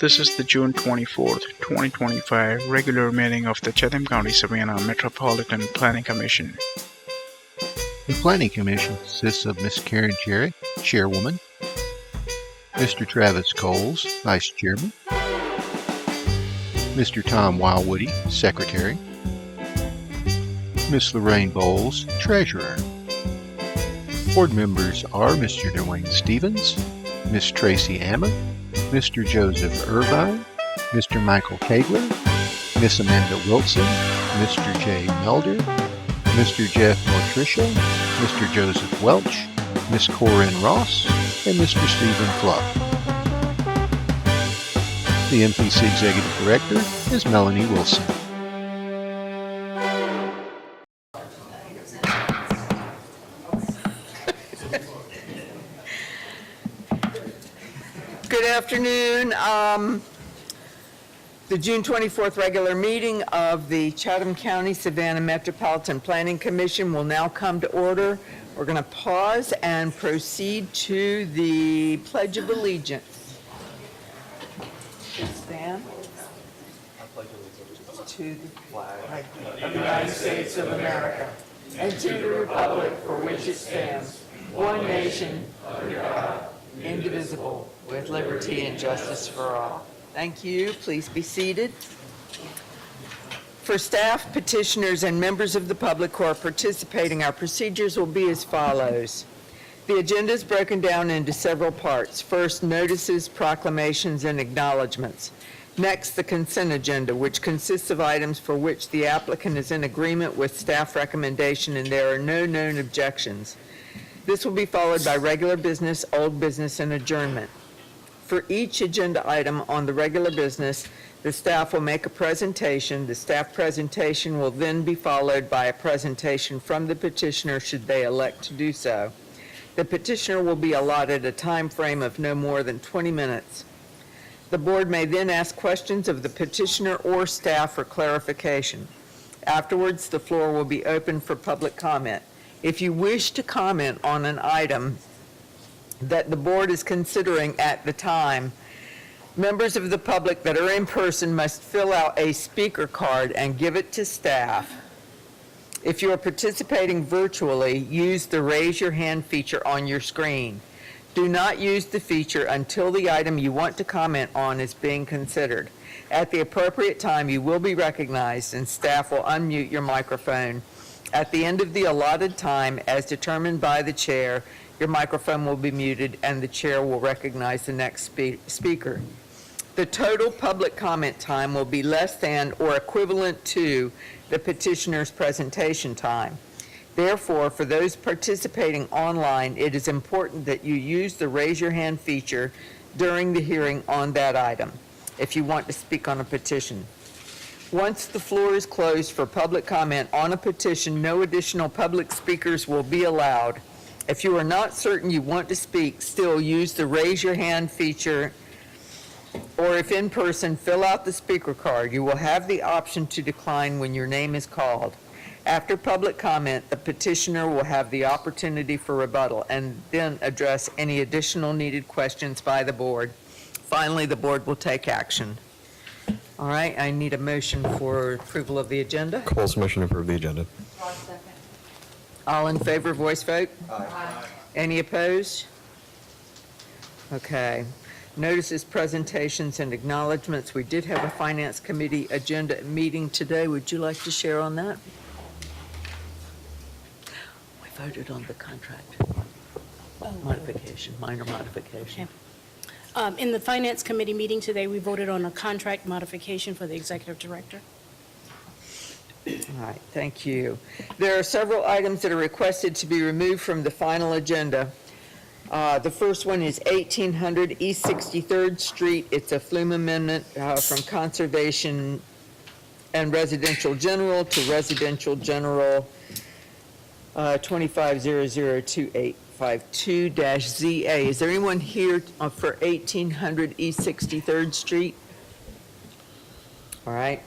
This is the June 24th, 2025 regular meeting of the Chatham County Savannah Metropolitan Planning Commission. The Planning Commission consists of Ms. Karen Jarrett, Chairwoman, Mr. Travis Coles, Vice Chairman, Mr. Tom Wildwoody, Secretary, Ms. Lorraine Bowles, Treasurer. Board members are Mr. Dwayne Stevens, Ms. Tracy Ammon, Mr. Joseph Irvine, Mr. Michael Kagler, Ms. Amanda Wilson, Mr. Jay Melder, Mr. Jeff Motricia, Mr. Joseph Welch, Ms. Corinne Ross, and Mr. Stephen Fluff. The MPC Executive Director is Melanie Wilson. Good afternoon. The June 24th regular meeting of the Chatham County Savannah Metropolitan Planning Commission will now come to order. We're going to pause and proceed to the Pledge of Allegiance. Stand. I pledge allegiance to the flag of the United States of America and to the republic for which it stands, one nation, under God, indivisible, with liberty and justice for all. Thank you. Please be seated. For staff, petitioners, and members of the public who are participating, our procedures will be as follows. The agenda is broken down into several parts. First, notices, proclamations, and acknowledgments. Next, the consent agenda, which consists of items for which the applicant is in agreement with staff recommendation and there are no known objections. This will be followed by regular business, old business, and adjournment. For each agenda item on the regular business, the staff will make a presentation. The staff presentation will then be followed by a presentation from the petitioner should they elect to do so. The petitioner will be allotted a time frame of no more than 20 minutes. The board may then ask questions of the petitioner or staff for clarification. Afterwards, the floor will be open for public comment. If you wish to comment on an item that the board is considering at the time, members of the public that are in person must fill out a speaker card and give it to staff. If you are participating virtually, use the raise your hand feature on your screen. Do not use the feature until the item you want to comment on is being considered. At the appropriate time, you will be recognized and staff will unmute your microphone. At the end of the allotted time, as determined by the chair, your microphone will be muted and the chair will recognize the next speaker. The total public comment time will be less than or equivalent to the petitioner's presentation time. Therefore, for those participating online, it is important that you use the raise your hand feature during the hearing on that item if you want to speak on a petition. Once the floor is closed for public comment on a petition, no additional public speakers will be allowed. If you are not certain you want to speak, still use the raise your hand feature, or if in person, fill out the speaker card. You will have the option to decline when your name is called. After public comment, the petitioner will have the opportunity for rebuttal and then address any additional needed questions by the board. Finally, the board will take action. All right, I need a motion for approval of the agenda. Cole's motion to approve the agenda. All in favor, voice vote? Aye. Any opposed? Okay. Notices, presentations, and acknowledgments. We did have a Finance Committee agenda meeting today. Would you like to share on that? We voted on the contract modification, minor modification. Okay. In the Finance Committee meeting today, we voted on a contract modification for the Executive Director. All right, thank you. There are several items that are requested to be removed from the final agenda. The first one is 1800 East 63rd Street. It's a flume amendment from Conservation and Residential General to Residential General 25002852-ZA. Is there anyone here for 1800 East 63rd Street? All right.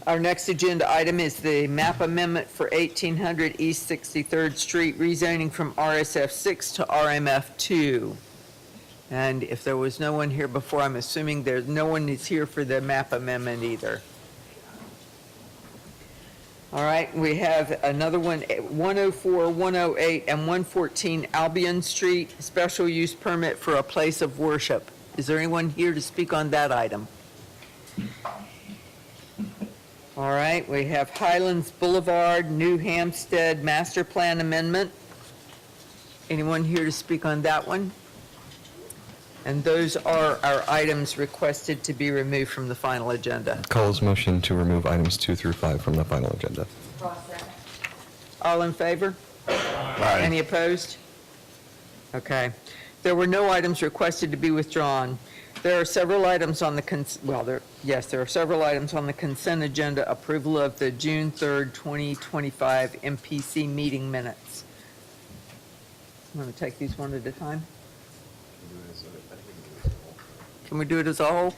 Our next agenda item is the map amendment for 1800 East 63rd Street, rezoning from RSF 6 to RMF 2. And if there was no one here before, I'm assuming no one is here for the map amendment either. All right, we have another one, 104, 108, and 114 Albion Street, special use permit for a place of worship. Is there anyone here to speak on that item? All right, we have Highlands Boulevard, New Hampstead Master Plan Amendment. Anyone here to speak on that one? And those are our items requested to be removed from the final agenda. Cole's motion to remove items 2 through 5 from the final agenda. All in favor? Any opposed? Okay. There were no items requested to be withdrawn. There are several items on the there are several items on the consent agenda. Approval of the June 3rd, 2025 MPC meeting minutes. I'm going to take these one at a time. Can we do it as a whole?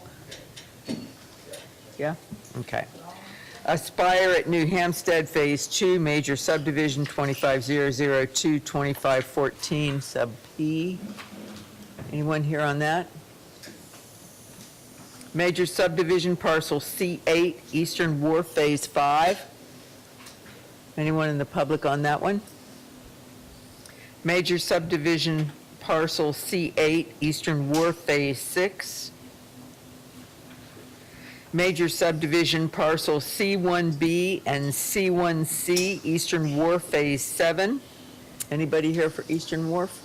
Yeah? Okay. Aspire at New Hampstead Phase 2, Major Subdivision 25002, 2514, Sub P. Anyone here on that? Major Subdivision Parcel C8, Eastern Wharf Phase 5. Anyone in the public on that one? Major Subdivision Parcel C8, Eastern Wharf Phase 6. Major Subdivision Parcel C1B and C1C, Eastern Wharf Phase 7. Anybody here for Eastern Wharf?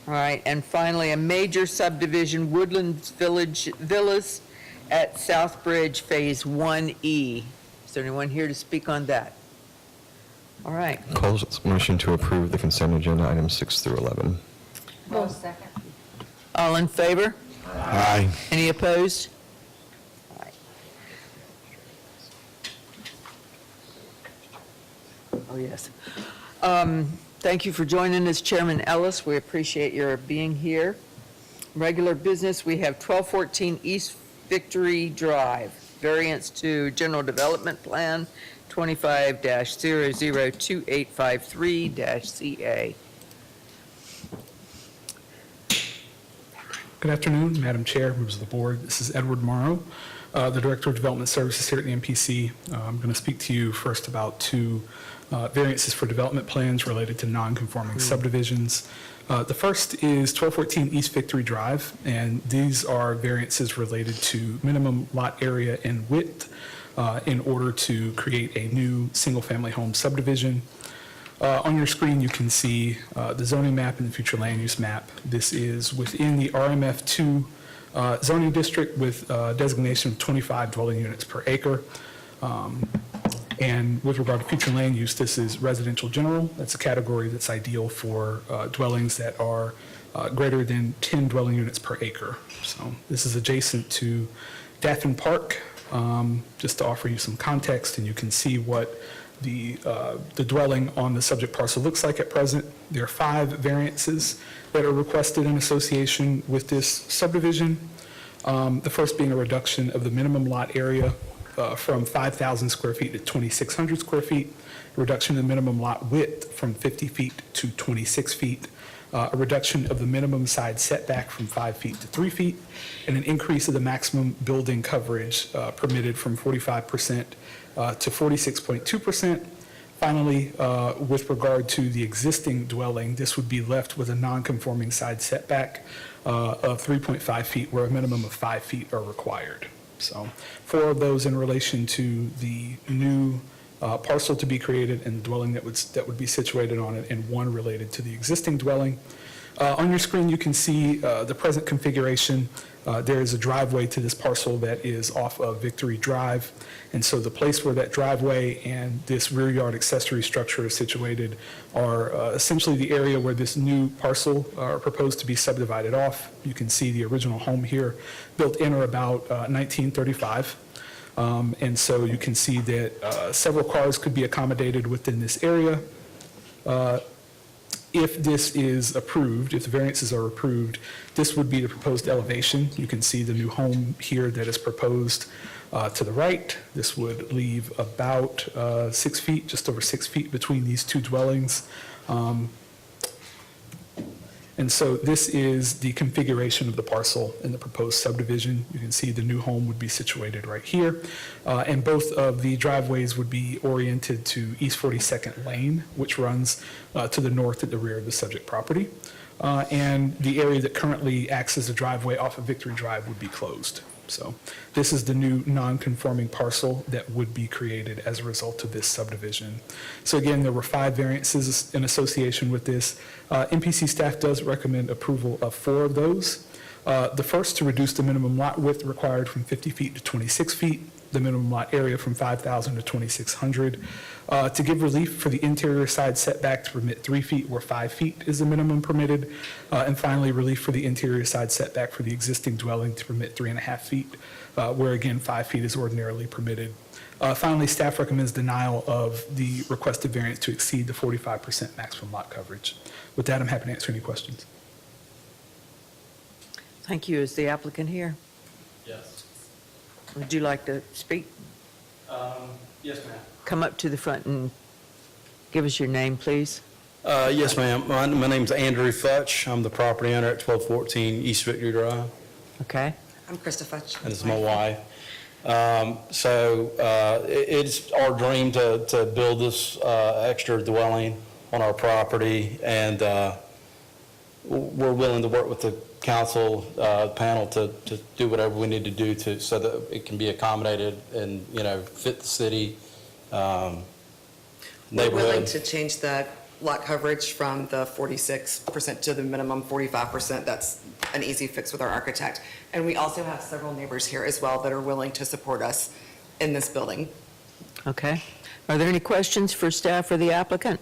All right, and finally, a major subdivision, Woodlands Villas at Southbridge Phase 1E. Is there anyone here to speak on that? All right. Cole's motion to approve the consent agenda items 6 through 11. All in favor? Aye. Any opposed? All right. Oh, yes. Thank you for joining us, Chairman Ellis. We appreciate your being here. Regular business, we have 1214 East Victory Drive, variance to General Development Plan 25-002853-CA. Good afternoon, Madam Chair, members of the board. This is Edward Morrow, the Director of Development Services here at the MPC. I'm going to speak to you first about two variances for development plans related to non-conforming subdivisions. The first is 1214 East Victory Drive, and these are variances related to minimum lot area and width in order to create a new single-family home subdivision. On your screen, you can see the zoning map and the future land use map. This is within the RMF2 zoning district with designation of 25 dwelling units per acre. And with regard to future land use, this is residential general. That's a category that's ideal for dwellings that are greater than 10 dwelling units per acre. So this is adjacent to Daffin Park, just to offer you some context, and you can see what the dwelling on the subject parcel looks like at present. There are 5 variances that are requested in association with this subdivision. The first being a reduction of the minimum lot area from 5,000 square feet to 2,600 square feet, a reduction in the minimum lot width from 50 feet to 26 feet, a reduction of the minimum side setback from 5 feet to 3 feet, and an increase of the maximum building coverage permitted from 45% to 46.2%. Finally, with regard to the existing dwelling, this would be left with a non-conforming side setback of 3.5 feet, where a minimum of 5 feet are required. So 4 of those in relation to the new parcel to be created and the dwelling that would be situated on it, and 1 related to the existing dwelling. On your screen, you can see the present configuration. There is a driveway to this parcel that is off of Victory Drive, and so the place where that driveway and this rear yard accessory structure is situated are essentially the area where this new parcel are proposed to be subdivided off. You can see the original home here built in or about 1935. And so you can see that several cars could be accommodated within this area. If this is approved, if the variances are approved, this would be the proposed elevation. You can see the new home here that is proposed to the right. This would leave about 6 feet, just over 6 feet between these two dwellings. And And so this is the configuration of the parcel in the proposed subdivision. You can see the new home would be situated right here. And both of the driveways would be oriented to East 42nd Lane, which runs to the north at the rear of the subject property. And the area that currently acts as a driveway off of Victory Drive would be closed. So this is the new non-conforming parcel that would be created as a result of this subdivision. So again, there were 5 variances in association with this. MPC staff does recommend approval of 4 of those. The first, to reduce the minimum lot width required from 50 feet to 26 feet, the minimum lot area from 5,000 to 2,600. To give relief for the interior side setback to permit 3 feet where 5 feet is the minimum permitted. And finally, relief for the interior side setback for the existing dwelling to permit 3.5 feet, where again, 5 feet is ordinarily permitted. Finally, staff recommends denial of the requested variance to exceed the 45% maximum lot coverage. With that, I'm happy to answer any questions. Thank you. Is the applicant here? Yes. Would you like to speak? Yes, ma'am. Come up to the front and give us your name, please. Yes, ma'am. My name's Andrew Futch. I'm the property owner at 1214 East Victory Drive, Okay? I'm Krista Futch. and it's my wife. It's our dream to build this extra dwelling on our property, and we're willing to work with the council panel to do whatever we need to do so that it can be accommodated and, fit the city We're willing neighborhood. to change the lot coverage from the 46% to the minimum 45%. That's an easy fix with our architect. And we also have several neighbors here as well that are willing to support us in this building. Okay. Are there any questions for staff or the applicant?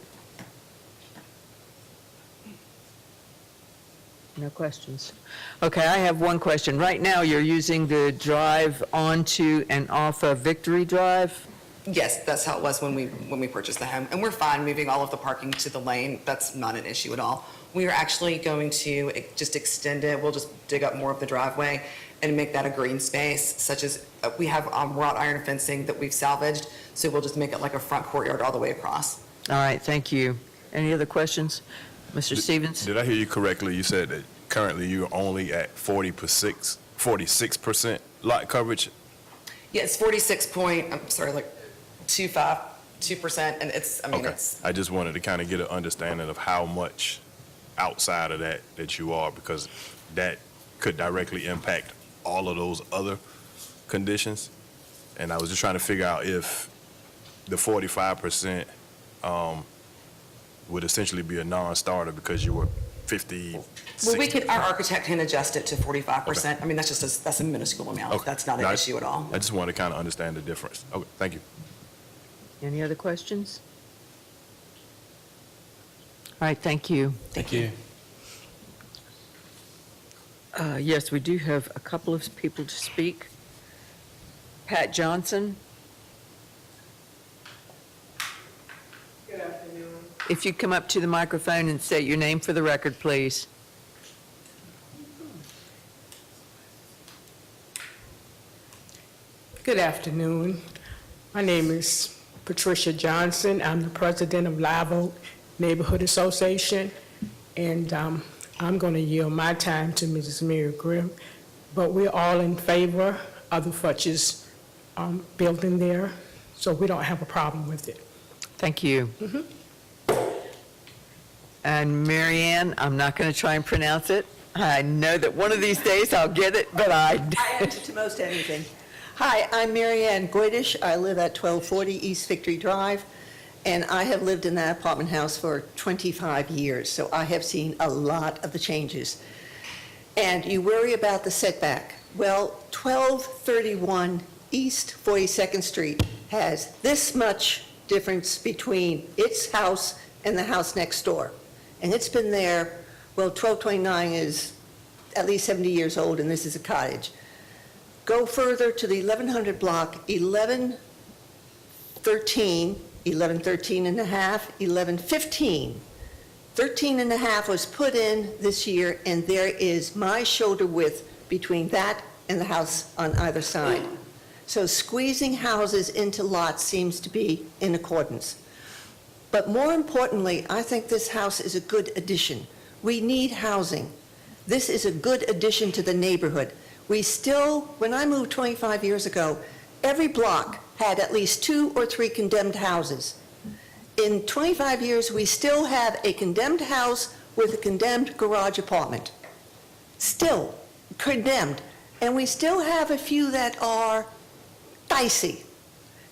No questions. Okay, I have one question. Right now, you're using the drive onto and off of Victory Drive? Yes, that's how it was when we purchased the home. And we're fine moving all of the parking to the lane. That's not an issue at all. We are actually going to just extend it. We'll just dig up more of the driveway and make that a green space, such as we have wrought iron fencing that we've salvaged. So we'll just make it like a front courtyard all the way across. All right, thank you. Any other questions? Mr. Stevens? Did I hear you correctly? You said that currently you're only at 46% lot coverage? Yeah, it's 2%, and it's, Okay. it's, I just wanted to kind of get an understanding of how much outside of that you are, because that could directly impact all of those other conditions. And I was just trying to figure out if the 45% would essentially be a non-starter because you were 50. well, our architect can adjust it to 45%. I mean, that's a minuscule amount. Okay. That's not an issue at all. I just wanted to kind of understand the difference. Okay, thank you. Any other questions? All right, thank you. Thank you. Yes, we do have a couple of people to speak. Pat Johnson? Good afternoon. If you'd come up to the microphone and state your name for the record, please. Good afternoon. My name is Patricia Johnson. I'm the president of Live Oak Neighborhood Association, and I'm going to yield my time to Mrs. Mary Grimm. But we're all in favor of the Futch's building there, so we don't have a problem with it. Thank you. And Mary Ann, I'm not going to try and pronounce it. I know that one of these days I'll get it, but I answer to most anything. Hi, I'm Mary Ann Goydish. I live at 1240 East Victory Drive, and I have lived in that apartment house for 25 years, so I have seen a lot of the changes. And you worry about the setback. Well, 1231 East 42nd Street has this much difference between its house and the house next door. And it's been there, well, 1229 is at least 70 years old, and this is a cottage. Go further to the 1100 block, 1113, 1113 and a half, 1115. 13 and a half was put in this year, and there is my shoulder width between that and the house on either side. So squeezing houses into lots seems to be in accordance. But more importantly, I think this house is a good addition. We need housing. This is a good addition to the neighborhood. We still, when I moved 25 years ago, every block had at least 2 or 3 condemned houses. In 25 years, we still have a condemned house with a condemned garage apartment. Still condemned. And we still have a few that are dicey.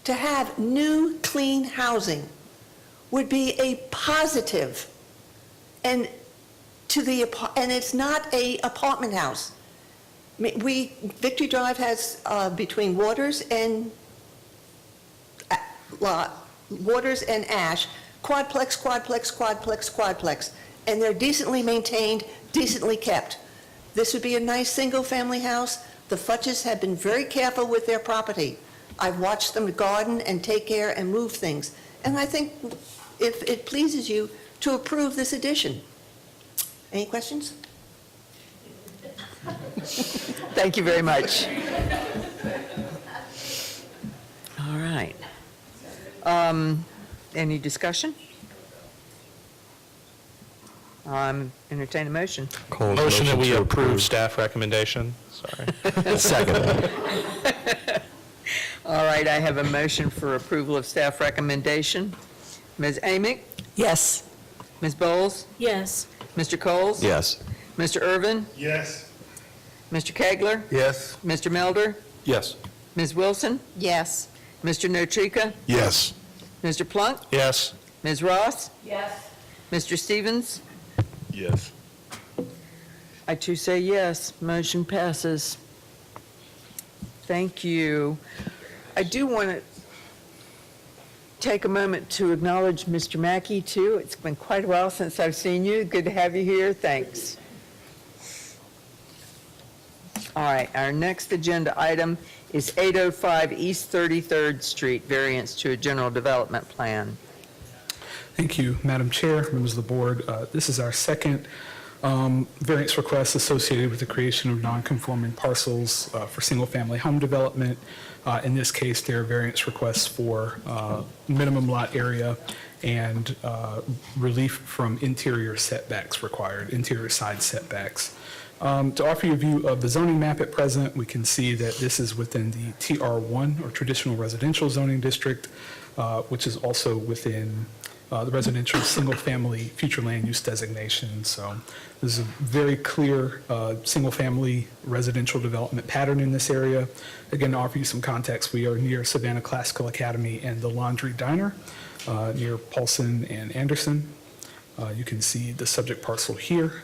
To have new, clean housing would be a positive. And it's not a apartment house. Victory Drive has between Waters and Ash, quadplex, and they're decently maintained, decently kept. This would be a nice single-family house. The Futches have been very careful with their property. I've watched them garden and take care and move things. And I think if it pleases you to approve this addition. Any questions? Thank you very much. All right. Any discussion? Entertain a motion. Cole's Motion that we to approve staff recommendation. Sorry. Second. All right, I have a motion for approval of staff recommendation. Ms. Amick? Yes. Ms. Bowles? Yes. Mr. Coles? Yes. Mr. Irvin? Yes. Mr. Kegler? Yes. Mr. Melder? Yes. Ms. Wilson? Yes. Mr. Notrika? Yes. Mr. Plunk? Yes. Ms. Ross? Yes. Mr. Stevens? Yes. I too say yes. Motion passes. Thank you. I do want to take a moment to acknowledge Mr. Mackey, too. It's been quite a while since I've seen you. Good to have you here. Thanks. All right, our next agenda item is 805 East 33rd Street, variance to a general development plan. Thank you, Madam Chair, members of the board. This is our second variance request associated with the creation of non-conforming parcels for single-family home development. In this case, there are variance requests for minimum lot area and relief from interior setbacks required, interior side setbacks. To offer you a view of the zoning map at present, we can see that this is within the TR1, or traditional residential zoning district, which is also within the residential single-family future land use designation. So there's a very clear single-family residential development pattern in this area. Again, to offer you some context, we are near Savannah Classical Academy and the Laundry Diner near Paulson and Anderson. You can see the subject parcel here.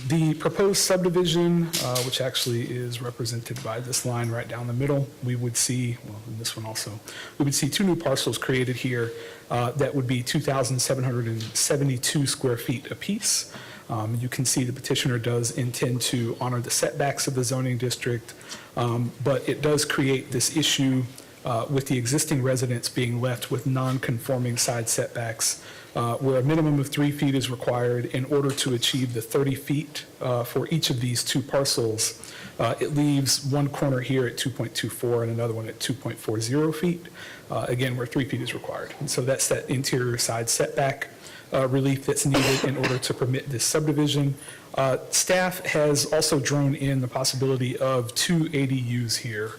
The proposed subdivision, which actually is represented by this line right down the middle, we would see, well, in this one also, we would see 2 new parcels created here that would be 2,772 square feet apiece. You can see the petitioner does intend to honor the setbacks of the zoning district, but it does create this issue with the existing residents being left with non-conforming side setbacks where a minimum of 3 feet is required in order to achieve the 30 feet for each of these 2 parcels. It leaves one corner here at 2.24 and another one at 2.40 feet, again, where 3 feet is required. And so that's that interior side setback relief that's needed in order to permit this subdivision. Staff has also drawn in the possibility of 2 ADUs here.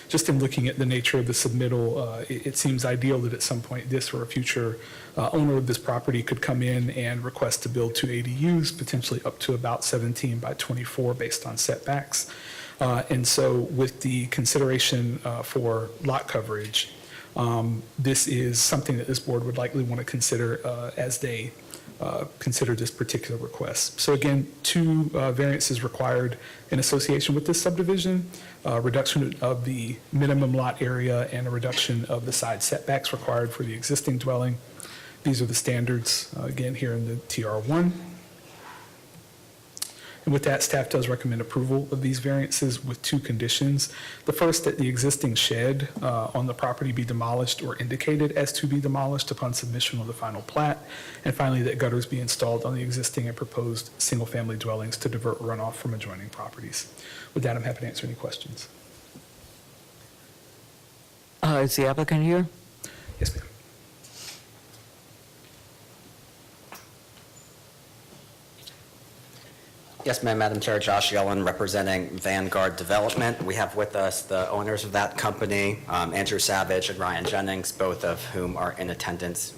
Just in looking at the nature of the submittal, it seems ideal that at some point this or a future owner of this property could come in and request to build 2 ADUs, potentially up to about 17 by 24 based on setbacks. And so with the consideration for lot coverage, this is something that this board would likely want to consider as they consider this particular request. So again, 2 variances required in association with this subdivision, reduction of the minimum lot area and a reduction of the side setbacks required for the existing dwelling. These are the standards, again, here in the TR1. And with that, staff does recommend approval of these variances with 2 conditions. The first, that the existing shed on the property be demolished or indicated as to be demolished upon submission of the final plat. And finally, that gutters be installed on the existing and proposed single-family dwellings to divert runoff from adjoining properties. With that, I'm happy to answer any questions. Is the applicant here? Yes, ma'am. Yes, ma'am, Madam Chair, Josh Yellen, representing Vanguard Development. We have with us the owners of that company, Andrew Savage and Ryan Jennings, both of whom are in attendance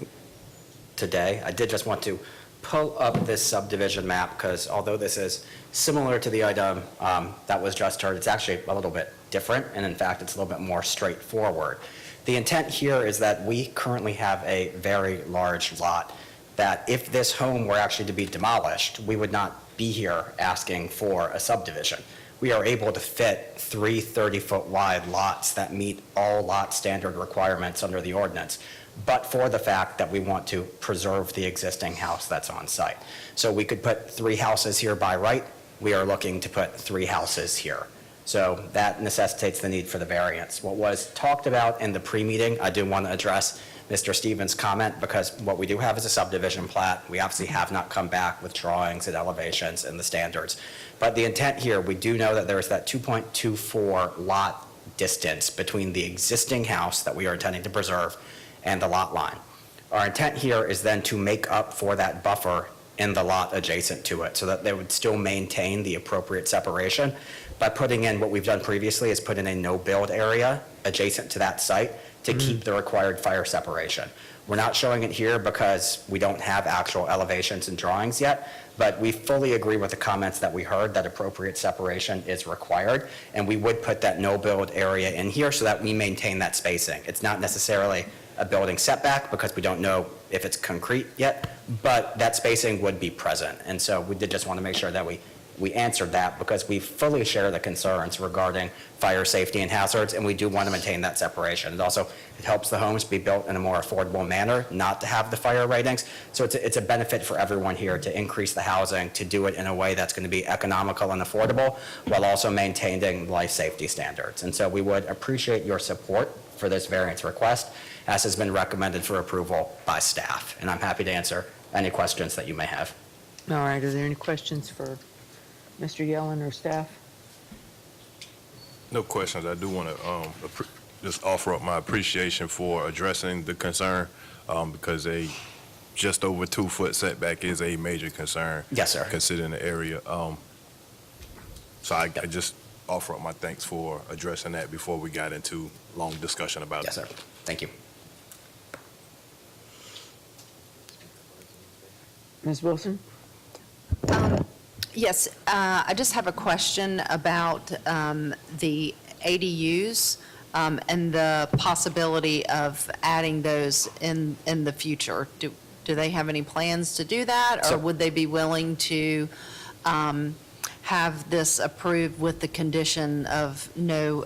today. I did just want to pull up this subdivision map because although this is similar to the item that was just heard, it's actually a little bit different, and in fact, it's a little bit more straightforward. The intent here is that we currently have a very large lot that if this home were actually to be demolished, we would not be here asking for a subdivision. We are able to fit 3 30-foot wide lots that meet all lot standard requirements under the ordinance, but for the fact that we want to preserve the existing house that's on site. So we could put 3 houses here by right. We are looking to put 3 houses here. So that necessitates the need for the variance. What was talked about in the pre-meeting, I do want to address Mr. Stevens' comment, because what we do have is a subdivision plat. We obviously have not come back with drawings and elevations and the standards. But the intent here, we do know that there is that 2.24 lot distance between the existing house that we are intending to preserve and the lot line. Our intent here is then to make up for that buffer in the lot adjacent to it so that they would still maintain the appropriate separation. By putting in what we've done previously is put in a no-build area adjacent to that site to keep the required fire separation. We're not showing it here because we don't have actual elevations and drawings yet, but we fully agree with the comments that we heard that appropriate separation is required, and we would put that no-build area in here so that we maintain that spacing. It's not necessarily a building setback because we don't know if it's concrete yet, but that spacing would be present. And so we did just want to make sure that we answered that because we fully share the concerns regarding fire safety and hazards, and we do want to maintain that separation. And also, it helps the homes be built in a more affordable manner, not to have the fire ratings. So it's a benefit for everyone here to increase the housing, to do it in a way that's going to be economical and affordable, while also maintaining life safety standards. And so we would appreciate your support for this variance request, as has been recommended for approval by staff. And I'm happy to answer any questions that you may have. All right, are there any questions for Mr. Yellen or staff? No questions. I do want to just offer up my appreciation for addressing the concern because a just over 2-foot setback is a major concern. Yes, sir. Considering the area. So I just offer up my thanks for addressing that before we got into long discussion about Yes, it. sir. Thank you. Ms. Wilson? Yes, I just have a question about the ADUs and the possibility of adding those in the future. Do they have any plans to do that, or would they be willing to have this approved with the condition of no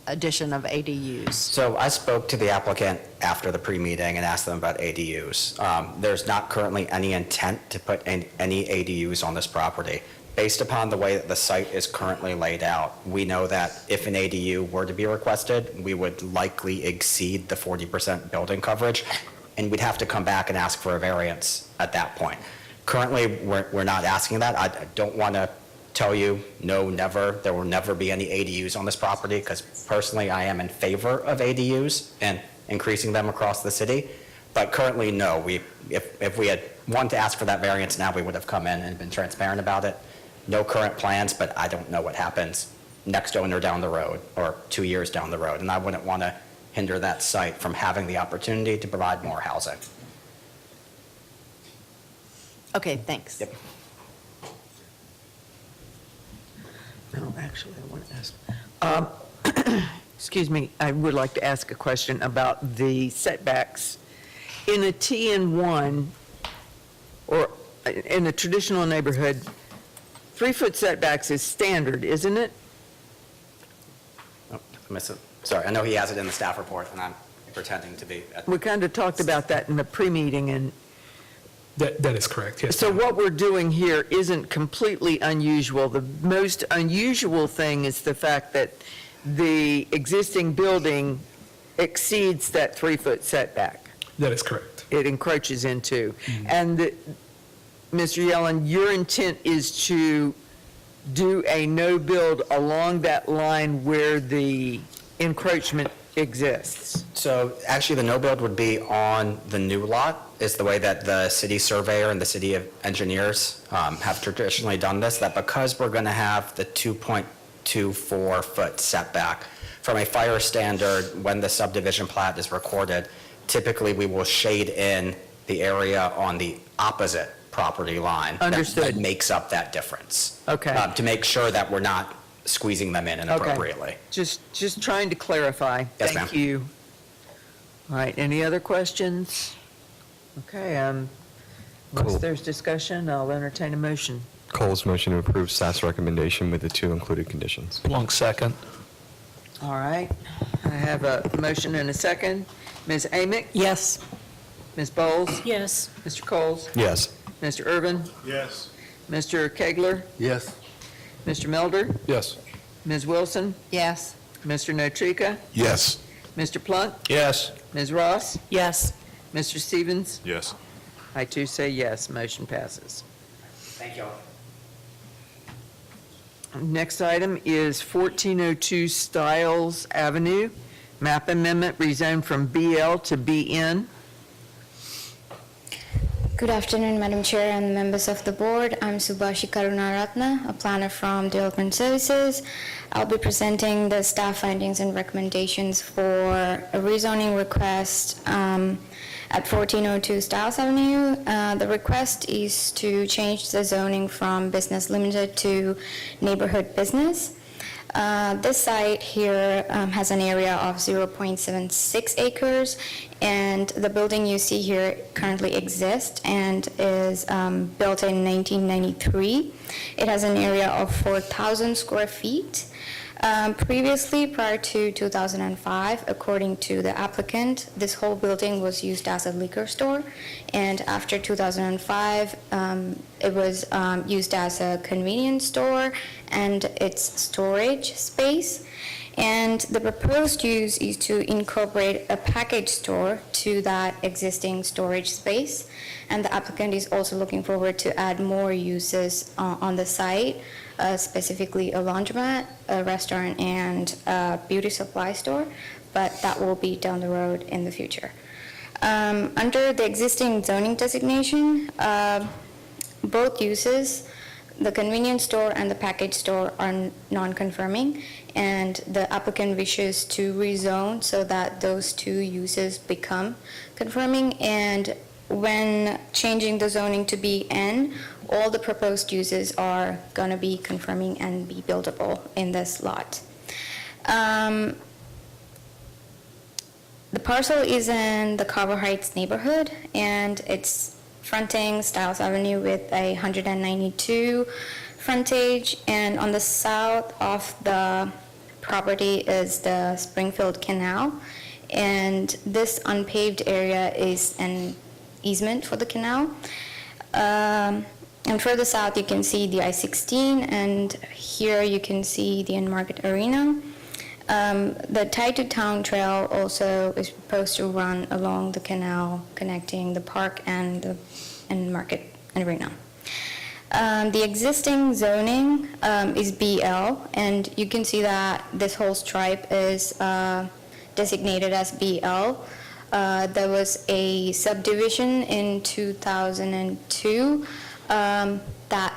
addition of ADUs? So I spoke to the applicant after the pre-meeting and asked them about ADUs. There's not currently any intent to put any ADUs on this property. Based upon the way that the site is currently laid out, we know that if an ADU were to be requested, we would likely exceed the 40% building coverage, and we'd have to come back and ask for a variance at that point. Currently, we're not asking that. I don't want to tell you, no, never, there will never be any ADUs on this property, because personally I am in favor of ADUs and increasing them across the city. But currently, no, if we had wanted to ask for that variance now, we would have come in and been transparent about it. No current plans, but I don't know what happens next owner down the road or 2 years down the road. And I wouldn't want to hinder that site from having the opportunity to provide more housing. Okay, thanks. Yep. No, actually, I want to ask. Excuse me, I would like to ask a question about the setbacks. In a TN1, or in a traditional neighborhood, 3-foot setbacks is standard, isn't it? Oh, I missed it. Sorry, I know he has it in the staff report, and I'm pretending to be. We kind of talked about that in the pre-meeting, and That is correct, yes. so what we're doing here isn't completely unusual. The most unusual thing is the fact that the existing building exceeds that 3-foot setback. That is correct. It encroaches into. And Mr. Yellen, your intent is to do a no-build along that line where the encroachment exists? So actually, the no-build would be on the new lot, is the way that the city surveyor and the city of engineers have traditionally done this, that because we're going to have the 2.24-foot setback, from a fire standard, when the subdivision plat is recorded, typically we will shade in the area on the opposite property line. Understood. That makes up that difference. Okay. To make sure that we're not squeezing them in inappropriately. Just trying to clarify. Yes, ma'am. Thank you. All right, any other questions? Okay, unless Cool. there's discussion, I'll entertain a motion. Cole's motion to approve staff's recommendation with the 2 included conditions. Long second. All right, I have a motion and a second. Ms. Amick? Yes. Ms. Bowles? Yes. Mr. Coles? Yes. Mr. Irvin? Yes. Mr. Kegler? Yes. Mr. Melder? Yes. Ms. Wilson? Yes. Mr. Notrika? Yes. Mr. Plunk? Yes. Ms. Ross? Yes. Mr. Stevens? Yes. I too say yes, motion passes. Thank you. Next item is 1402 Stiles Avenue, map amendment rezoned from BL to BN. Good afternoon, Madam Chair and members of the board. I'm Subhashi Karunaratna, a planner from Development Services. I'll be presenting the staff findings and recommendations for a rezoning request at 1402 Stiles Avenue. The request is to change the zoning from business limited to neighborhood business. This site here has an area of 0.76 acres, and the building you see here currently exists and is built in 1993. It has an area of 4,000 square feet. Previously, prior to 2005, according to the applicant, this whole building was used as a liquor store, and after 2005, it was used as a convenience store and its storage space. And the proposed use is to incorporate a package store to that existing storage space. And the applicant is also looking forward to add more uses on the site, specifically a laundromat, a restaurant, and a beauty supply store, but that will be down the road in the future. Under the existing zoning designation, both uses, the convenience store and the package store, are non-conforming, and the applicant wishes to rezone so that those two uses become conforming. And when changing the zoning to BN, all the proposed uses are going to be conforming and be buildable in this lot. The parcel is in the Carver Heights neighborhood, and it's fronting Stiles Avenue with a 192 frontage, and on the south of the property is the Springfield Canal, and this unpaved area is an easement for the canal. And further south you can see the I-16, and here you can see the Market Arena. The Tie to Town Trail also is proposed to run along the canal, connecting the park and Market Arena. The existing zoning is BL, and you can see that this whole stripe is designated as BL. There was a subdivision in 2002 that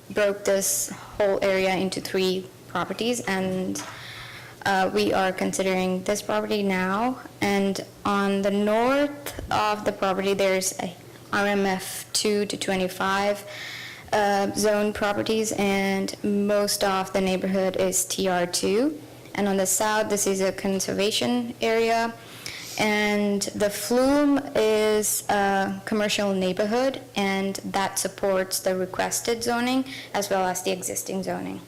broke this whole area into 3 properties, and we are considering this property now. And on the north of the property, there's a RMF 2 to 25 zone properties, and most of the neighborhood is TR2. And on the south, this is a conservation area. And the Flume is a commercial neighborhood, and that supports the requested zoning as well as the existing zoning.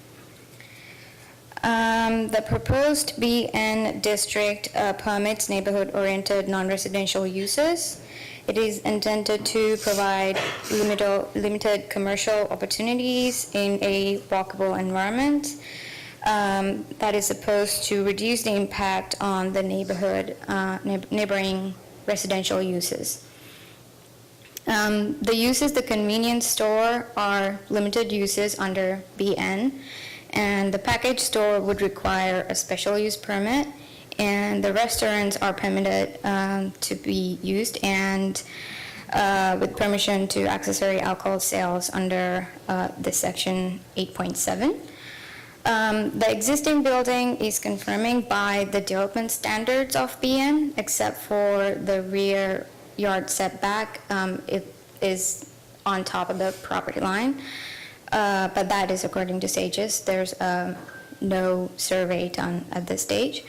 The proposed BN district permits neighborhood-oriented non-residential uses. It is intended to provide limited commercial opportunities in a walkable environment that is supposed to reduce the impact on the neighborhood, neighboring residential uses. The uses, the convenience store, are limited uses under BN, and the package store would require a special use permit, and the restaurants are permitted to be used and with permission to accessory alcohol sales under this section 8.7. The existing building is conforming by the development standards of BN, except for the rear yard setback. It is on top of the property line, but that is according to stages. There's no survey done at this stage.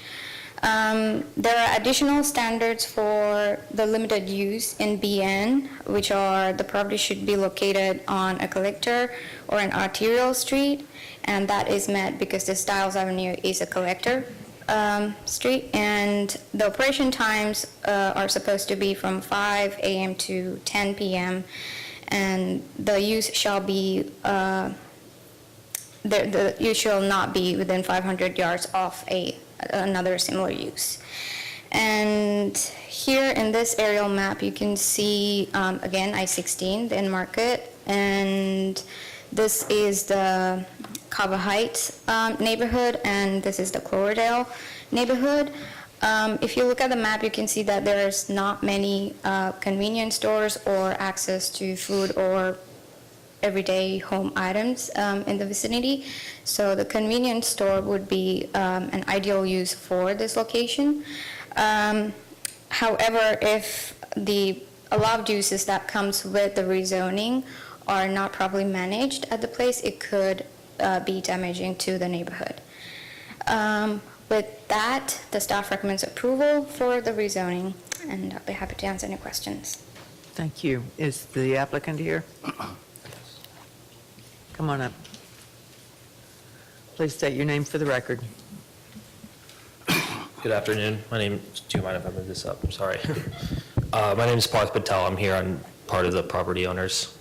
There are additional standards for the limited use in BN, which are the property should be located on a collector or an arterial street, and that is met because the Stiles Avenue is a collector street, and the operation times are supposed to be from 5 a.m. to 10 p.m., and the use shall be the use shall not be within 500 yards of another similar use. And here in this aerial map, you can see, again, I-16, the end market, and this is the Cava Heights neighborhood, and this is the Cloverdale neighborhood. If you look at the map, you can see that there's not many convenience stores or access to food or everyday home items in the vicinity. So the convenience store would be an ideal use for this location. However, if the allowed uses that comes with the rezoning are not properly managed at the place, it could be damaging to the neighborhood. With that, the staff recommends approval for the rezoning, and I'll be happy to answer any questions. Thank you. Is the applicant here? Come on up. Please state your name for the record. Good afternoon. Do you mind if I move this up? I'm sorry. My name is Parth Patel. I'm here on part of the property owners.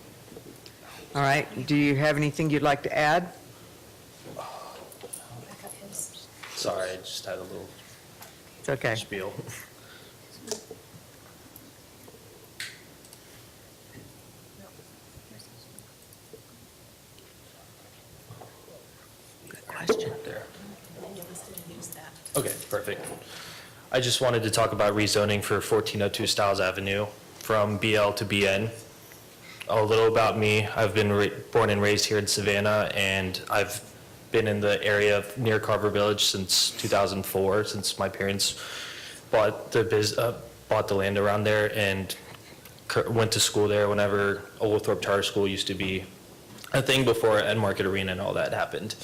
All right. Do you have anything you'd like to add? Sorry, I just had a little It's okay. spiel. Question. There. Okay, perfect. I just wanted to talk about rezoning for 1402 Stiles Avenue from BL to BN. A little about me. I've been born and raised here in Savannah, and I've been in the area near Carver Village since 2004, since my parents bought the land around there and went to school there whenever Oglethorpe Charter School used to be a thing before End Market Arena and all that happened.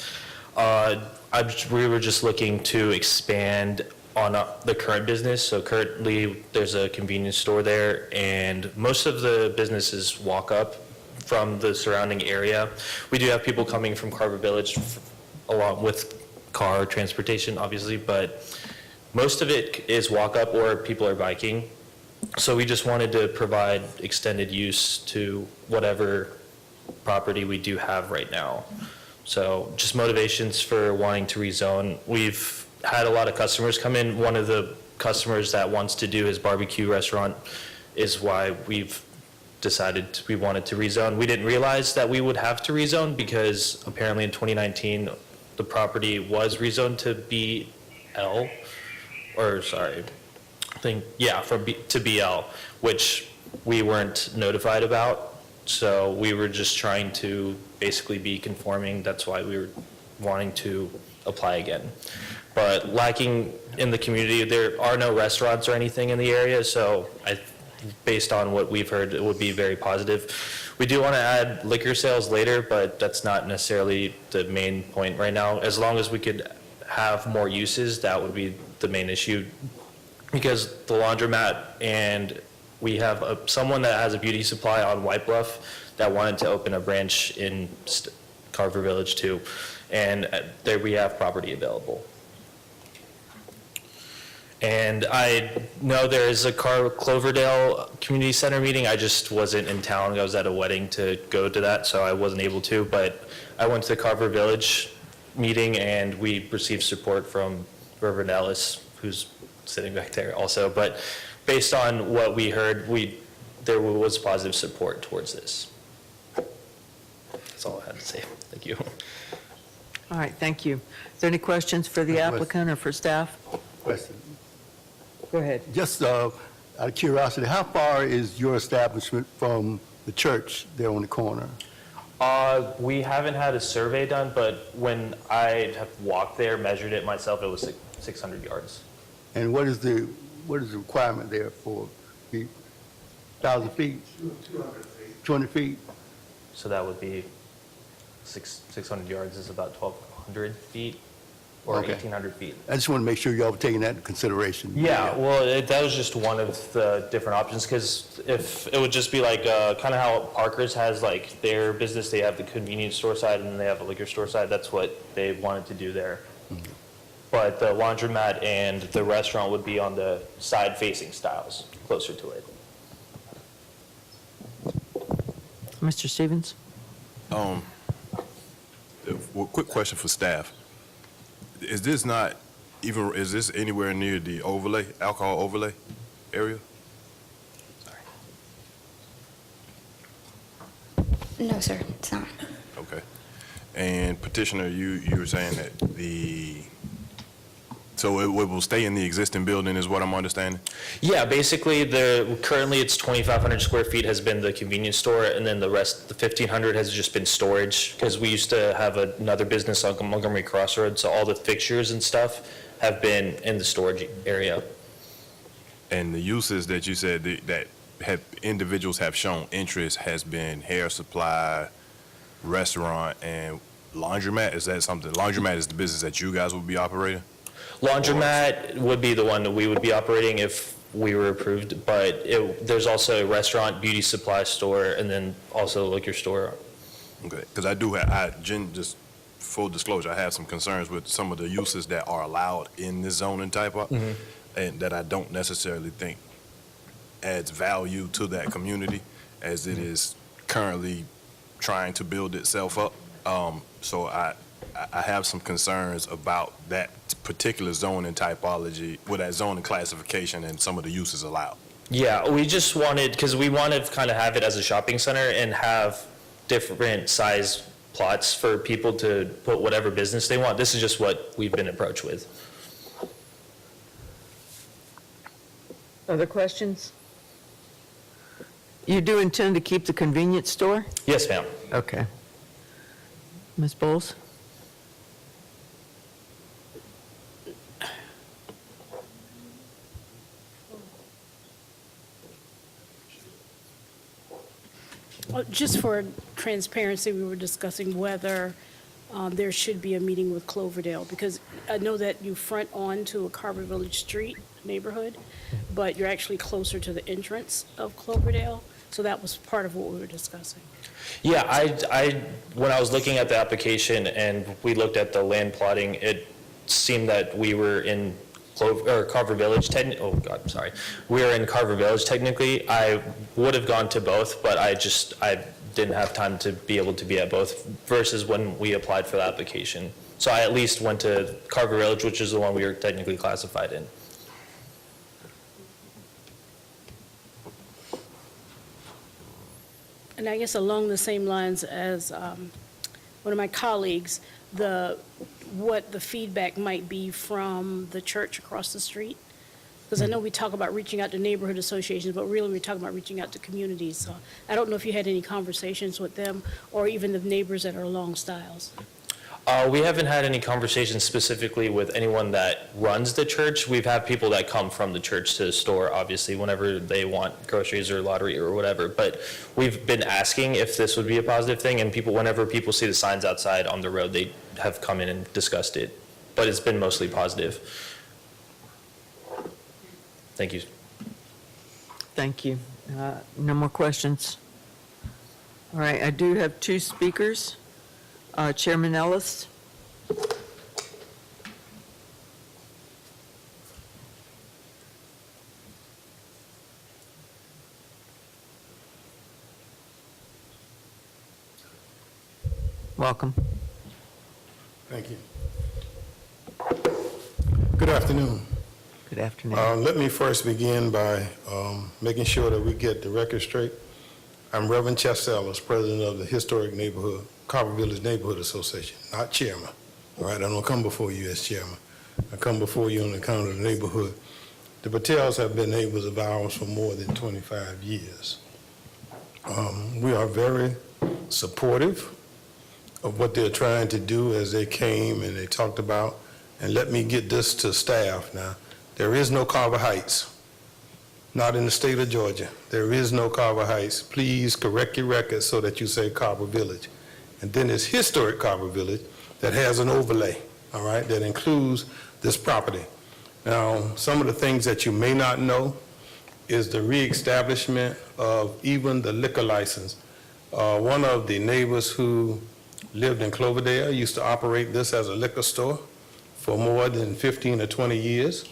We were just looking to expand on the current business. So currently, there's a convenience store there, and most of the businesses walk up from the surrounding area. We do have people coming from Carver Village along with car transportation, obviously, but most of it is walk up or people are biking. So we just wanted to provide extended use to whatever property we do have right now. So just motivations for wanting to rezone. We've had a lot of customers come in. One of the customers that wants to do his barbecue restaurant is why we've decided we wanted to rezone. We didn't realize that we would have to rezone because apparently in 2019, the property was rezoned to BL, or sorry, to BL, which we weren't notified about. So we were just trying to basically be conforming. That's why we were wanting to apply again. But lacking in the community, there are no restaurants or anything in the area, so based on what we've heard, it would be very positive. We do want to add liquor sales later, but that's not necessarily the main point right now. As long as we could have more uses, that would be the main issue. Because the laundromat, and we have someone that has a beauty supply on White Bluff that wanted to open a branch in Carver Village too. And there we have property available. And I know there is a Cloverdale Community Center meeting. I just wasn't in town. I was at a wedding to go to that, so I wasn't able to. But I went to the Carver Village meeting, and we received support from Reverend Ellis, who's sitting back there also. But based on what we heard, there was positive support towards this. That's all I had to say. Thank you. All right, thank you. Is there any questions for the applicant or for staff? Question. Go ahead. Just out of curiosity, how far is your establishment from the church there on the corner? We haven't had a survey done, but when I have walked there, measured it myself, it was 600 yards. And what is the requirement there for feet? 1,000 feet? 200 feet? So that would be 600 yards is about 1,200 feet or Okay. 1,800 feet. I just want to make sure y'all were taking that into consideration. Yeah, well, that was just one of the different options, because if, it would just be like, kind of how Parker's has like their business, they have the convenience store side and then they have a liquor store side, that's what they wanted to do there. But the laundromat and the restaurant would be on the side-facing styles, closer to it. Mr. Stevens? Well, quick question for staff. Is this not even, is this anywhere near the overlay, alcohol overlay area? No, sir, it's not. Okay. And petitioner, you were saying that so it will stay in the existing building is what I'm understanding? Yeah, basically, currently it's 2,500 square feet has been the convenience store, and then the rest, the 1,500 has just been storage, because we used to have another business on Montgomery Crossroad, so all the fixtures and stuff have been in the storage area. And the uses that you said that individuals have shown interest has been hair supply, restaurant, and laundromat? Is that something, laundromat is the business that you guys would be operating? Laundromat would be the one that we would be operating if we were approved, but there's also a restaurant, beauty supply store, and then also a liquor store. Okay, because I do have, just full disclosure, I have some concerns with some of the uses that are allowed in this zoning type of, and that I don't necessarily think adds value to that community as it is currently trying to build itself up. So I have some concerns about that particular zoning typology, with that zoning classification and some of the uses allowed. Yeah, we just wanted, because we want to kind of have it as a shopping center and have different size plots for people to put whatever business they want. This is just what we've been approached with. Other questions? You do intend to keep the convenience store? Yes, ma'am. Okay. Ms. Bowles? Just for transparency, we were discussing whether there should be a meeting with Cloverdale, because I know that you front on to a Carver Village Street neighborhood, but you're actually closer to the entrance of Cloverdale, so that was part of what we were discussing. Yeah, when I was looking at the application and we looked at the land plotting, it seemed that we were in Carver Village, we were in Carver Village technically. I would have gone to both, but I didn't have time to be able to be at both versus when we applied for the application. So I at least went to Carver Village, which is the one we were technically classified in. And I guess along the same lines as one of my colleagues, what the feedback might be from the church across the street. Because I know we talk about reaching out to neighborhood associations, but really we're talking about reaching out to communities. So I don't know if you had any conversations with them or even the neighbors that are along Stiles. We haven't had any conversations specifically with anyone that runs the church. We've had people that come from the church to the store, obviously, whenever they want groceries or lottery or whatever. But we've been asking if this would be a positive thing, and whenever people see the signs outside on the road, they have come in and discussed it. But it's been mostly positive. Thank you. Thank you. No more questions? All right, I do have two speakers. Chairman Ellis? Welcome. Thank you. Good afternoon. Good afternoon. Let me first begin by making sure that we get the record straight. I'm Reverend Chester Ellis, president of the Historic Neighborhood, Carver Village Neighborhood Association, not chairman. All right, I don't come before you as chairman. I come before you on account of the neighborhood. The Patels have been neighbors of ours for more than 25 years. We are very supportive of what they're trying to do as they came and they talked about, and let me get this to staff now. There is no Carver Heights, not in the state of Georgia. There is no Carver Heights. Please correct your records so that you say Carver Village. And then there's historic Carver Village that has an overlay, all right, that includes this property. Now, some of the things that you may not know is the reestablishment of even the liquor license. One of the neighbors who lived in Cloverdale used to operate this as a liquor store for more than 15 or 20 years,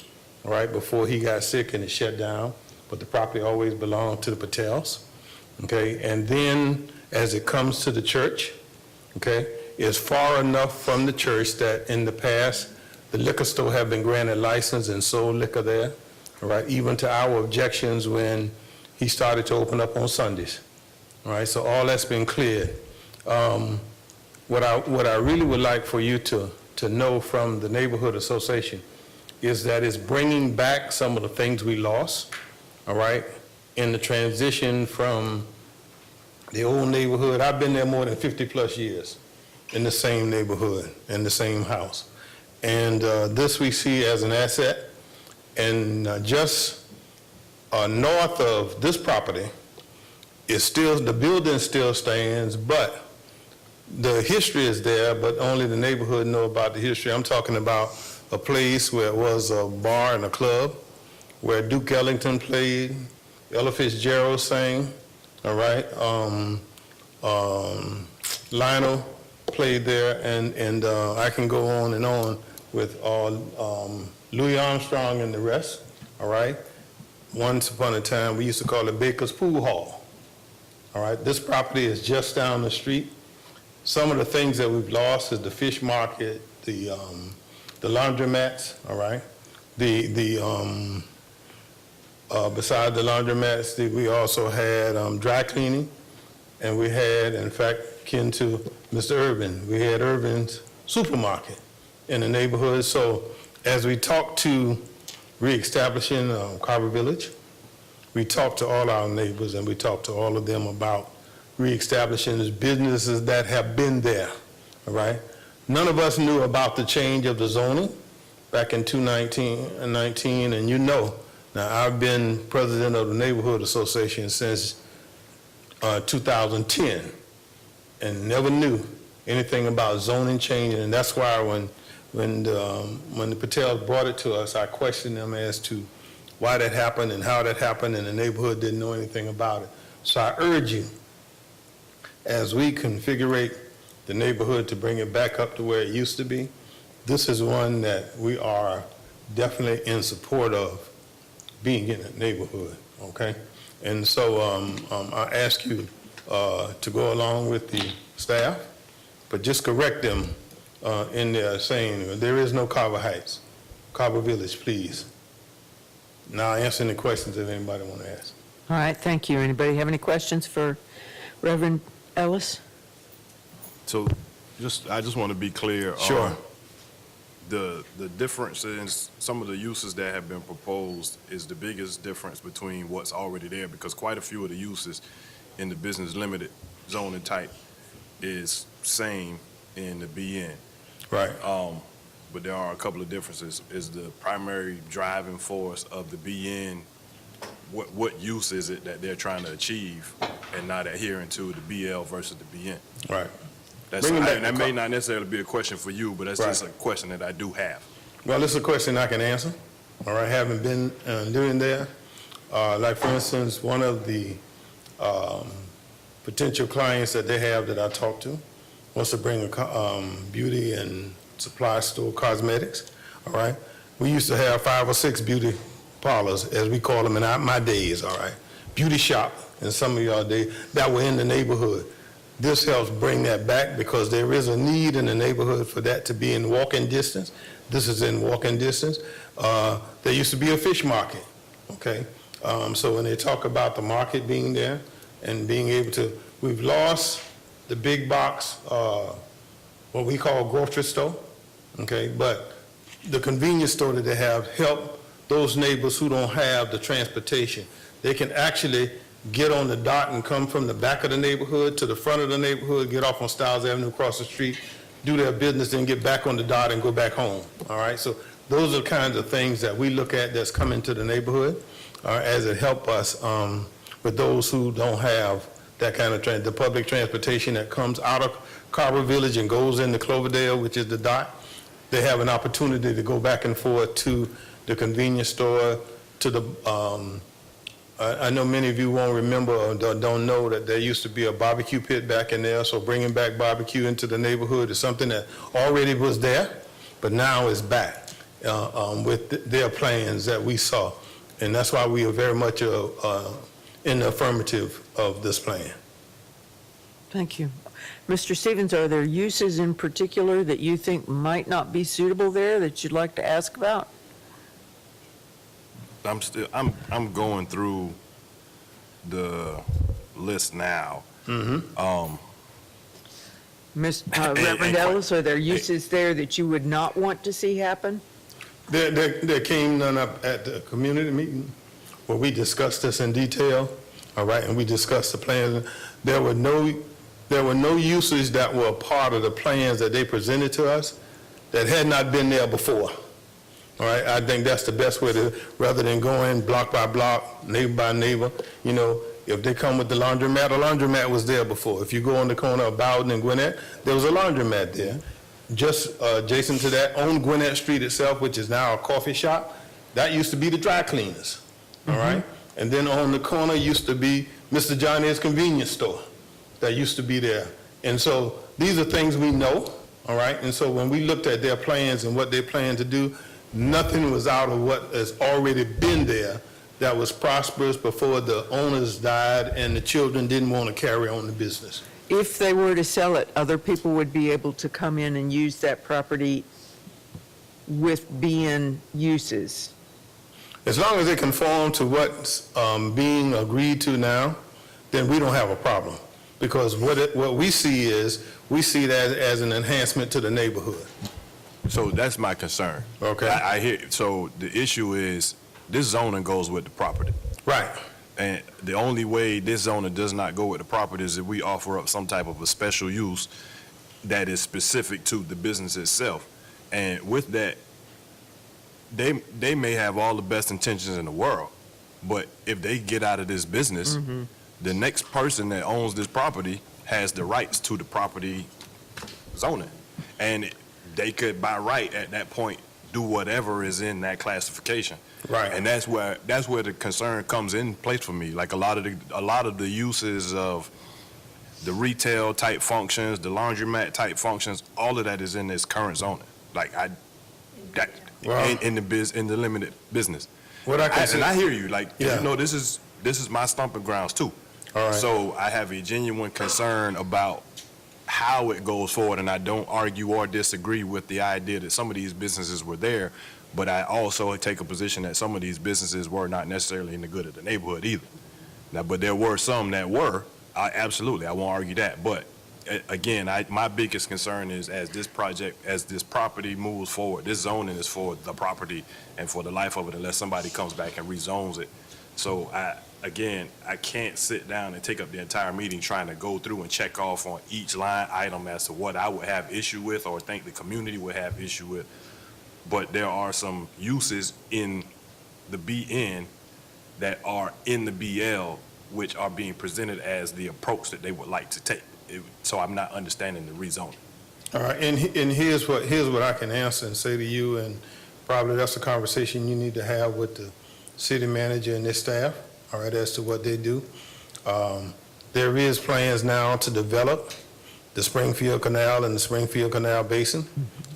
right, before he got sick and it shut down. But the property always belonged to the Patels, okay? And then as it comes to the church, okay, it's far enough from the church that in the past, the liquor store have been granted license and sold liquor there, all right, even to our objections when he started to open up on Sundays, all right? So all that's been cleared. What I really would like for you to know from the neighborhood association is that it's bringing back some of the things we lost, all right, in the transition from the old neighborhood. I've been there more than 50 plus years in the same neighborhood, in the same house. And this we see as an asset. And just north of this property is still, the building still stands, but the history is there, but only the neighborhood know about the history. I'm talking about a place where it was a bar and a club, where Duke Ellington played, Ella Fitzgerald sang, all right? Lionel played there, and I can go on with Louis Armstrong and the rest, all right? Once upon a time, we used to call it Baker's Pool Hall, all right? This property is just down the street. Some of the things that we've lost is the fish market, the laundromats, all right? Beside the laundromats, we also had dry cleaning, and we had, in fact, kin to Mr. Irvin, we had Irvin's supermarket in the neighborhood. So as we talk to reestablishing Carver Village, we talked to all our neighbors and we talked to all of them about reestablishing the businesses that have been there, all right? None of us knew about the change of the zoning back in 2019, and you know, now I've been president of the neighborhood association since 2010 and never knew anything about zoning changing, and that's why when the Patels brought it to us, I questioned them as to why that happened and how that happened, and the neighborhood didn't know anything about it. So I urge you, as we configure the neighborhood to bring it back up to where it used to be, this is one that we are definitely in support of being in the neighborhood, okay? And so I ask you to go along with the staff, but just correct them in their saying there is no Carver Heights. Carver Village, please. Now answer any questions if anybody want to ask. All right, thank you. Anybody have any questions for Reverend Ellis? So I just want to be clear. Sure. The difference in some of the uses that have been proposed is the biggest difference between what's already there, because quite a few of the uses in the business limited zoning type is same in the BN. Right. But there are a couple of differences. Is the primary driving force of the BN, what use is it that they're trying to achieve and not adhering to the BL versus the BN? Right. That may not necessarily be a question for you, but that's Right. just a question that I do have. Well, it's a question I can answer, all right, having been living there. Like, for instance, one of the potential clients that they have that I talked to wants to bring a beauty and supply store, cosmetics, all right? We used to have 5 or 6 beauty parlors, as we call them in my days, all right? Beauty shop in some of y'all days that were in the neighborhood. This helps bring that back because there is a need in the neighborhood for that to be in walking distance. This is in walking distance. There used to be a fish market, okay? So when they talk about the market being there and being able to, we've lost the big box, what we call grocery store, okay? But the convenience store that they have helped those neighbors who don't have the transportation. They can actually get on the dot and come from the back of the neighborhood to the front of the neighborhood, get off on Stiles Avenue across the street, do their business, then get back on the dot and go back home. All right, so those are the kinds of things that we look at that's coming to the neighborhood as it help us with those who don't have that kind of the public transportation that comes out of Carver Village and goes into Cloverdale, which is the dot. They have an opportunity to go back and forth to the convenience store, to the, I know many of you won't remember or don't know that there used to be a barbecue pit back in there, so bringing back barbecue into the neighborhood is something that already was there, but now is back with their plans that we saw. And that's why we are very much in the affirmative of this plan. Thank you. Mr. Stevens, are there uses in particular that you think might not be suitable there that you'd like to ask about? I'm going through the list now. Reverend Ellis, are there uses there that you would not want to see happen? There came none up at the community meeting where we discussed this in detail, all right, and we discussed the plans. There were no uses that were a part of the plans that they presented to us that had not been there before. All right, I think that's the best way to, rather than going block by block, neighbor by neighbor, you know, if they come with the laundromat was there before. If you go on the corner of Bowden and Gwinnett, there was a laundromat there. Just adjacent to that, on Gwinnett Street itself, which is now a coffee shop, that used to be the dry cleaners, all right? And then on the corner used to be Mr. Johnny's convenience store that used to be there. And so these are things we know, all right? And so when we looked at their plans and what they plan to do, nothing was out of what has already been there that was prosperous before the owners died and the children didn't want to carry on the business. If they were to sell it, other people would be able to come in and use that property with BN uses. As long as they conform to what's being agreed to now, then we don't have a problem. Because what we see is, we see that as an enhancement to the neighborhood. So that's my concern. Okay. I hear, so the issue is, this zoning goes with the property. Right. And the only way this zoning does not go with the property is if we offer up some type of a special use that is specific to the business itself. And with that, they may have all the best intentions in the world, but if they get out of this business, the next person that owns this property has the rights to the property zoning. And they could, by right, at that point, do whatever is in that classification. Right. And that's where the concern comes in place for me. Like a lot of the uses of the retail type functions, the laundromat type functions, all of that is in this current zoning. Like in the limited business. What I can and I hear you. Like, Yeah. you know, this is my stomping grounds too. All right. So I have a genuine concern about how it goes forward, and I don't argue or disagree with the idea that some of these businesses were there, but I also take a position that some of these businesses were not necessarily in the good of the neighborhood either. Now, but there were some that were, absolutely, I won't argue that, but again, my biggest concern is as this property moves forward, this zoning is for the property and for the life of it unless somebody comes back and rezones it. So I can't sit down and take up the entire meeting trying to go through and check off on each line item as to what I would have issue with or think the community would have issue with. But there are some uses in the BN that are in the BL which are being presented as the approach that they would like to take. So I'm not understanding the rezoning. All right, and here's what I can answer and say to you, and probably that's a conversation you need to have with the city manager and their staff, all right, as to what they do. There is plans now to develop the Springfield Canal and the Springfield Canal Basin,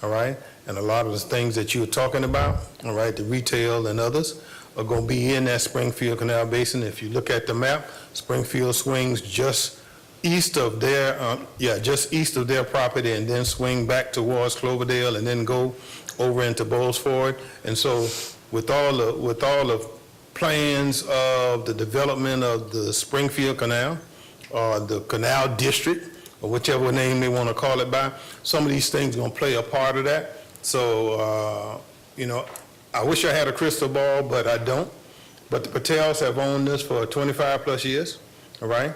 all right? And a lot of the things that you're talking about, all right, the retail and others, are going to be in that Springfield Canal Basin. If you look at the map, Springfield swings just east of their, just east of their property, and then swing back towards Cloverdale, and then go over into Bowles Ford. And so, with all the plans of the development of the Springfield Canal, or the Canal District, or whichever name they want to call it by, some of these things are going to play a part of that. So, I wish I had a crystal ball, but I don't. But the Patels have owned this for 25 plus years, all right?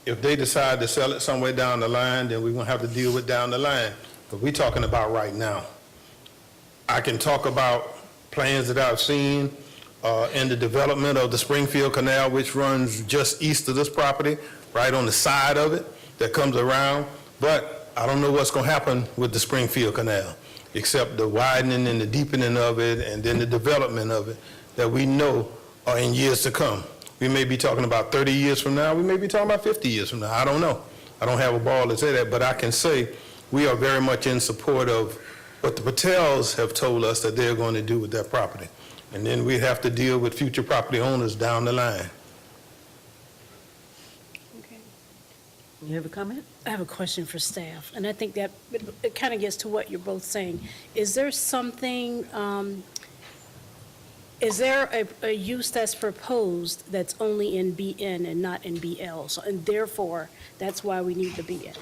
If they decide to sell it somewhere down the line, then we're gonna have to deal with down the line. But we're talking about right now. I can talk about plans that I've seen in the development of the Springfield Canal, which runs just east of this property, right on the side of it that comes around. But I don't know what's gonna happen with the Springfield Canal, except the widening and the deepening of it and then the development of it that we know are in years to come. We may be talking about 30 years from now, we may be talking about 50 years from now, I don't know. I don't have a ball to say that, but I can say we are very much in support of what the Patels have told us that they're going to do with that property. And then we have to deal with future property owners down the line. You have a comment? I have a question for staff, and I think that it kind of gets to what you're both saying. Is there something, is there a use that's proposed that's only in BN and not in BL? So, and therefore, that's why we need the BN.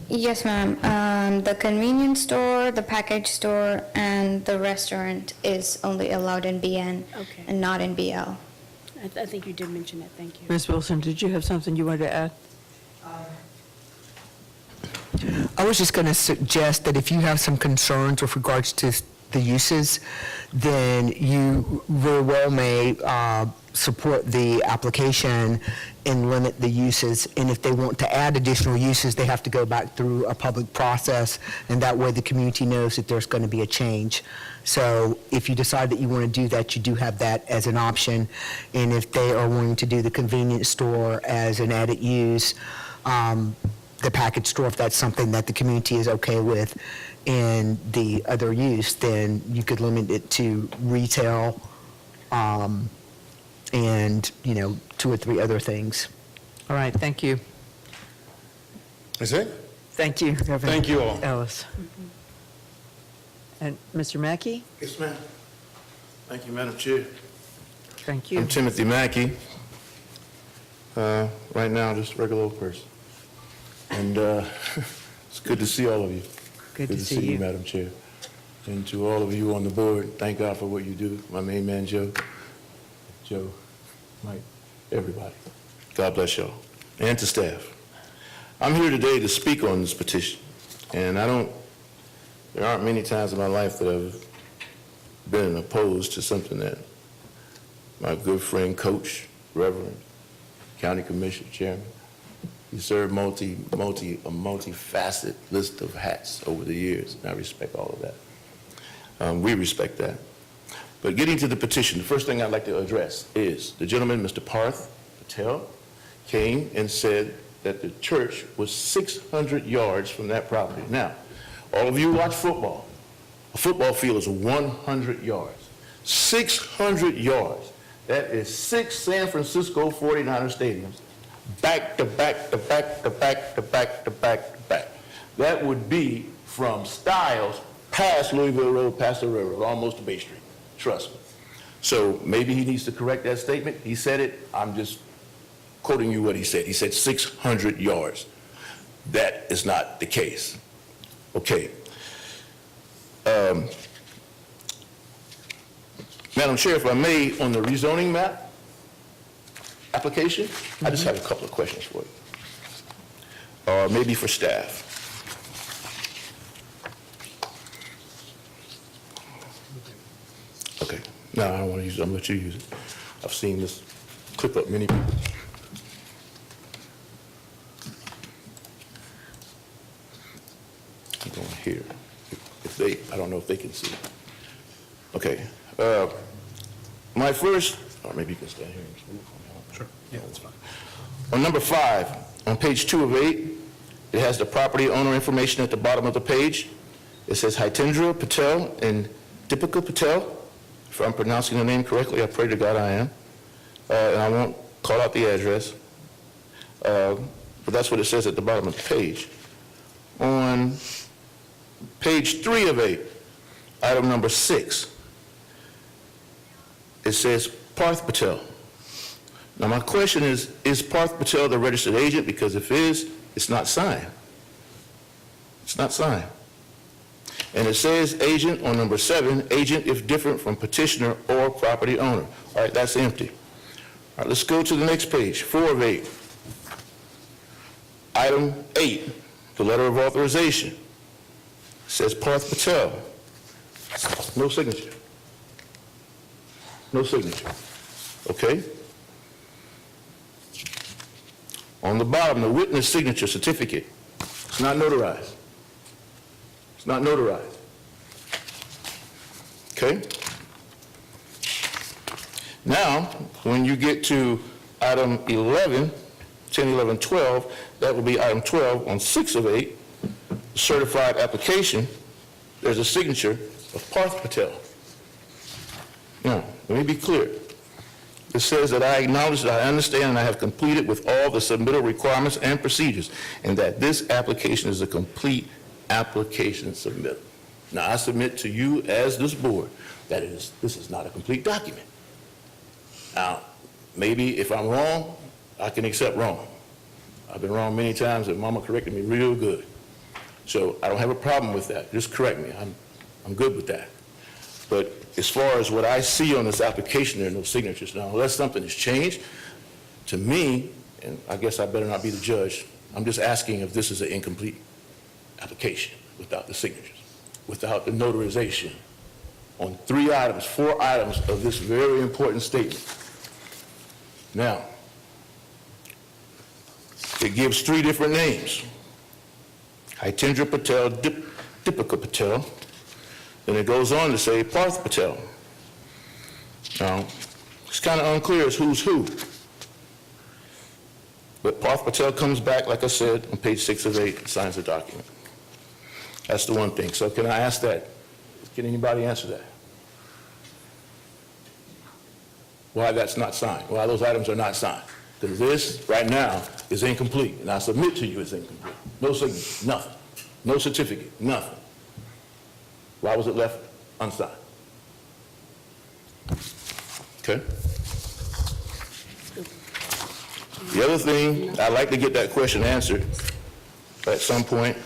Yes, ma'am. The convenience store, the package store, and the restaurant is only allowed in BN Okay. and not in BL. I think you did mention that, thank you. Ms. Wilson, did you have something you wanted to add? I was just going to suggest that if you have some concerns with regards to the uses, then you very well may support the application and limit the uses. And if they want to add additional uses, they have to go back through a public process, and that way the community knows that there's going to be a change. So if you decide that you want to do that, you do have that as an option. And if they are wanting to do the convenience store as an added use, the package store, if that's something that the community is okay with, and the other use, then you could limit it to retail, and, 2 or 3 other things. All right, thank you. Is it? Thank you, Reverend Thank you all. Ellis. And Mr. Mackey? Yes, ma'am. Thank you, Madam Chair. Thank you. I'm Timothy Mackey. Right now, just a regular old person. And it's good to see all of you. Good to see you. Madam Chair. And to all of you on the board, thank God for what you do. My main man, Joe, Mike, everybody. God bless y'all. And to staff. I'm here today to speak on this petition. And there aren't many times in my life that I've been opposed to something that my good friend, Coach, Reverend, County Commissioner, Chairman, he served a multifaceted list of hats over the years, and I respect all of that. We respect that. But getting to the petition, the first thing I'd like to address is the gentleman, Mr. Parth Patel, came and said that the church was 600 yards from that property. Now, all of you watch football. A football field is 100 yards. 600 yards. That is 6 San Francisco 49er stadiums, back to back to back to back to back to back to back. That would be from Stiles past Louisville Road, past the railroad, almost to Bay Street. Trust me. So maybe he needs to correct that statement. He said it. I'm just quoting you what he said. He said 600 yards. That is not the case. Okay. Madam Chair, if I may, on the rezoning map application, I just have a couple of questions for you. Or maybe for staff. Okay. No, I don't want to use it. I'm going to let you use it. I've seen this clip up many people. I'm going here. I don't know if they can see it. Okay. My first, or maybe you can stand here and move for me. Sure. Yeah, that's fine. On number 5, on page 2 of 8, it has the property owner information at the bottom of the page. It says Hitendra Patel and Deepika Patel. If I'm pronouncing the name correctly, I pray to God I am. And I won't call out the address. But that's what it says at the bottom of the page. On page 3 of 8, item number 6, it says Parth Patel. Now my question is Parth Patel the registered agent? Because if it is, it's not signed. It's not signed. And it says agent on number 7, agent if different from petitioner or property owner. All right, that's empty. All right, let's go to the next page, 4 of 8. Item 8, the letter of authorization. It says Parth Patel. No signature. No signature. Okay? On the bottom, the witness signature certificate. It's not notarized. It's not notarized. Okay? Now, when you get to item 11, 10, 11, 12, that will be item 12 on 6 of 8, certified application, there's a signature of Parth Patel. Now, let me be clear. It says that I acknowledge that I understand and I have completed with all the submittal requirements and procedures, and that this application is a complete application submittal. Now, I submit to you as this board that this is not a complete document. Now, maybe if I'm wrong, I can accept wrong. I've been wrong many times and Mama corrected me real good. So I don't have a problem with that. Just correct me. I'm good with that. But as far as what I see on this application, there are no signatures. Now, unless something has changed, to me, and I guess I better not be the judge, I'm just asking if this is an incomplete application without the signatures, without the notarization on 3 items, 4 items of this very important statement. Now, it gives 3 different names. Hitendra Patel, Deepika Patel, and it goes on to say Parth Patel. Now, it's kind of unclear as who's who. But Parth Patel comes back, like I said, on page 6 of 8, and signs the document. That's the one thing. So can I ask that? Can anybody answer that? Why that's not signed? Why those items are not signed? Because this, right now, is incomplete, and I submit to you it's incomplete. No signature, nothing. No certificate, nothing. Why was it left unsigned? Okay? The other thing, I'd like to get that question answered at some point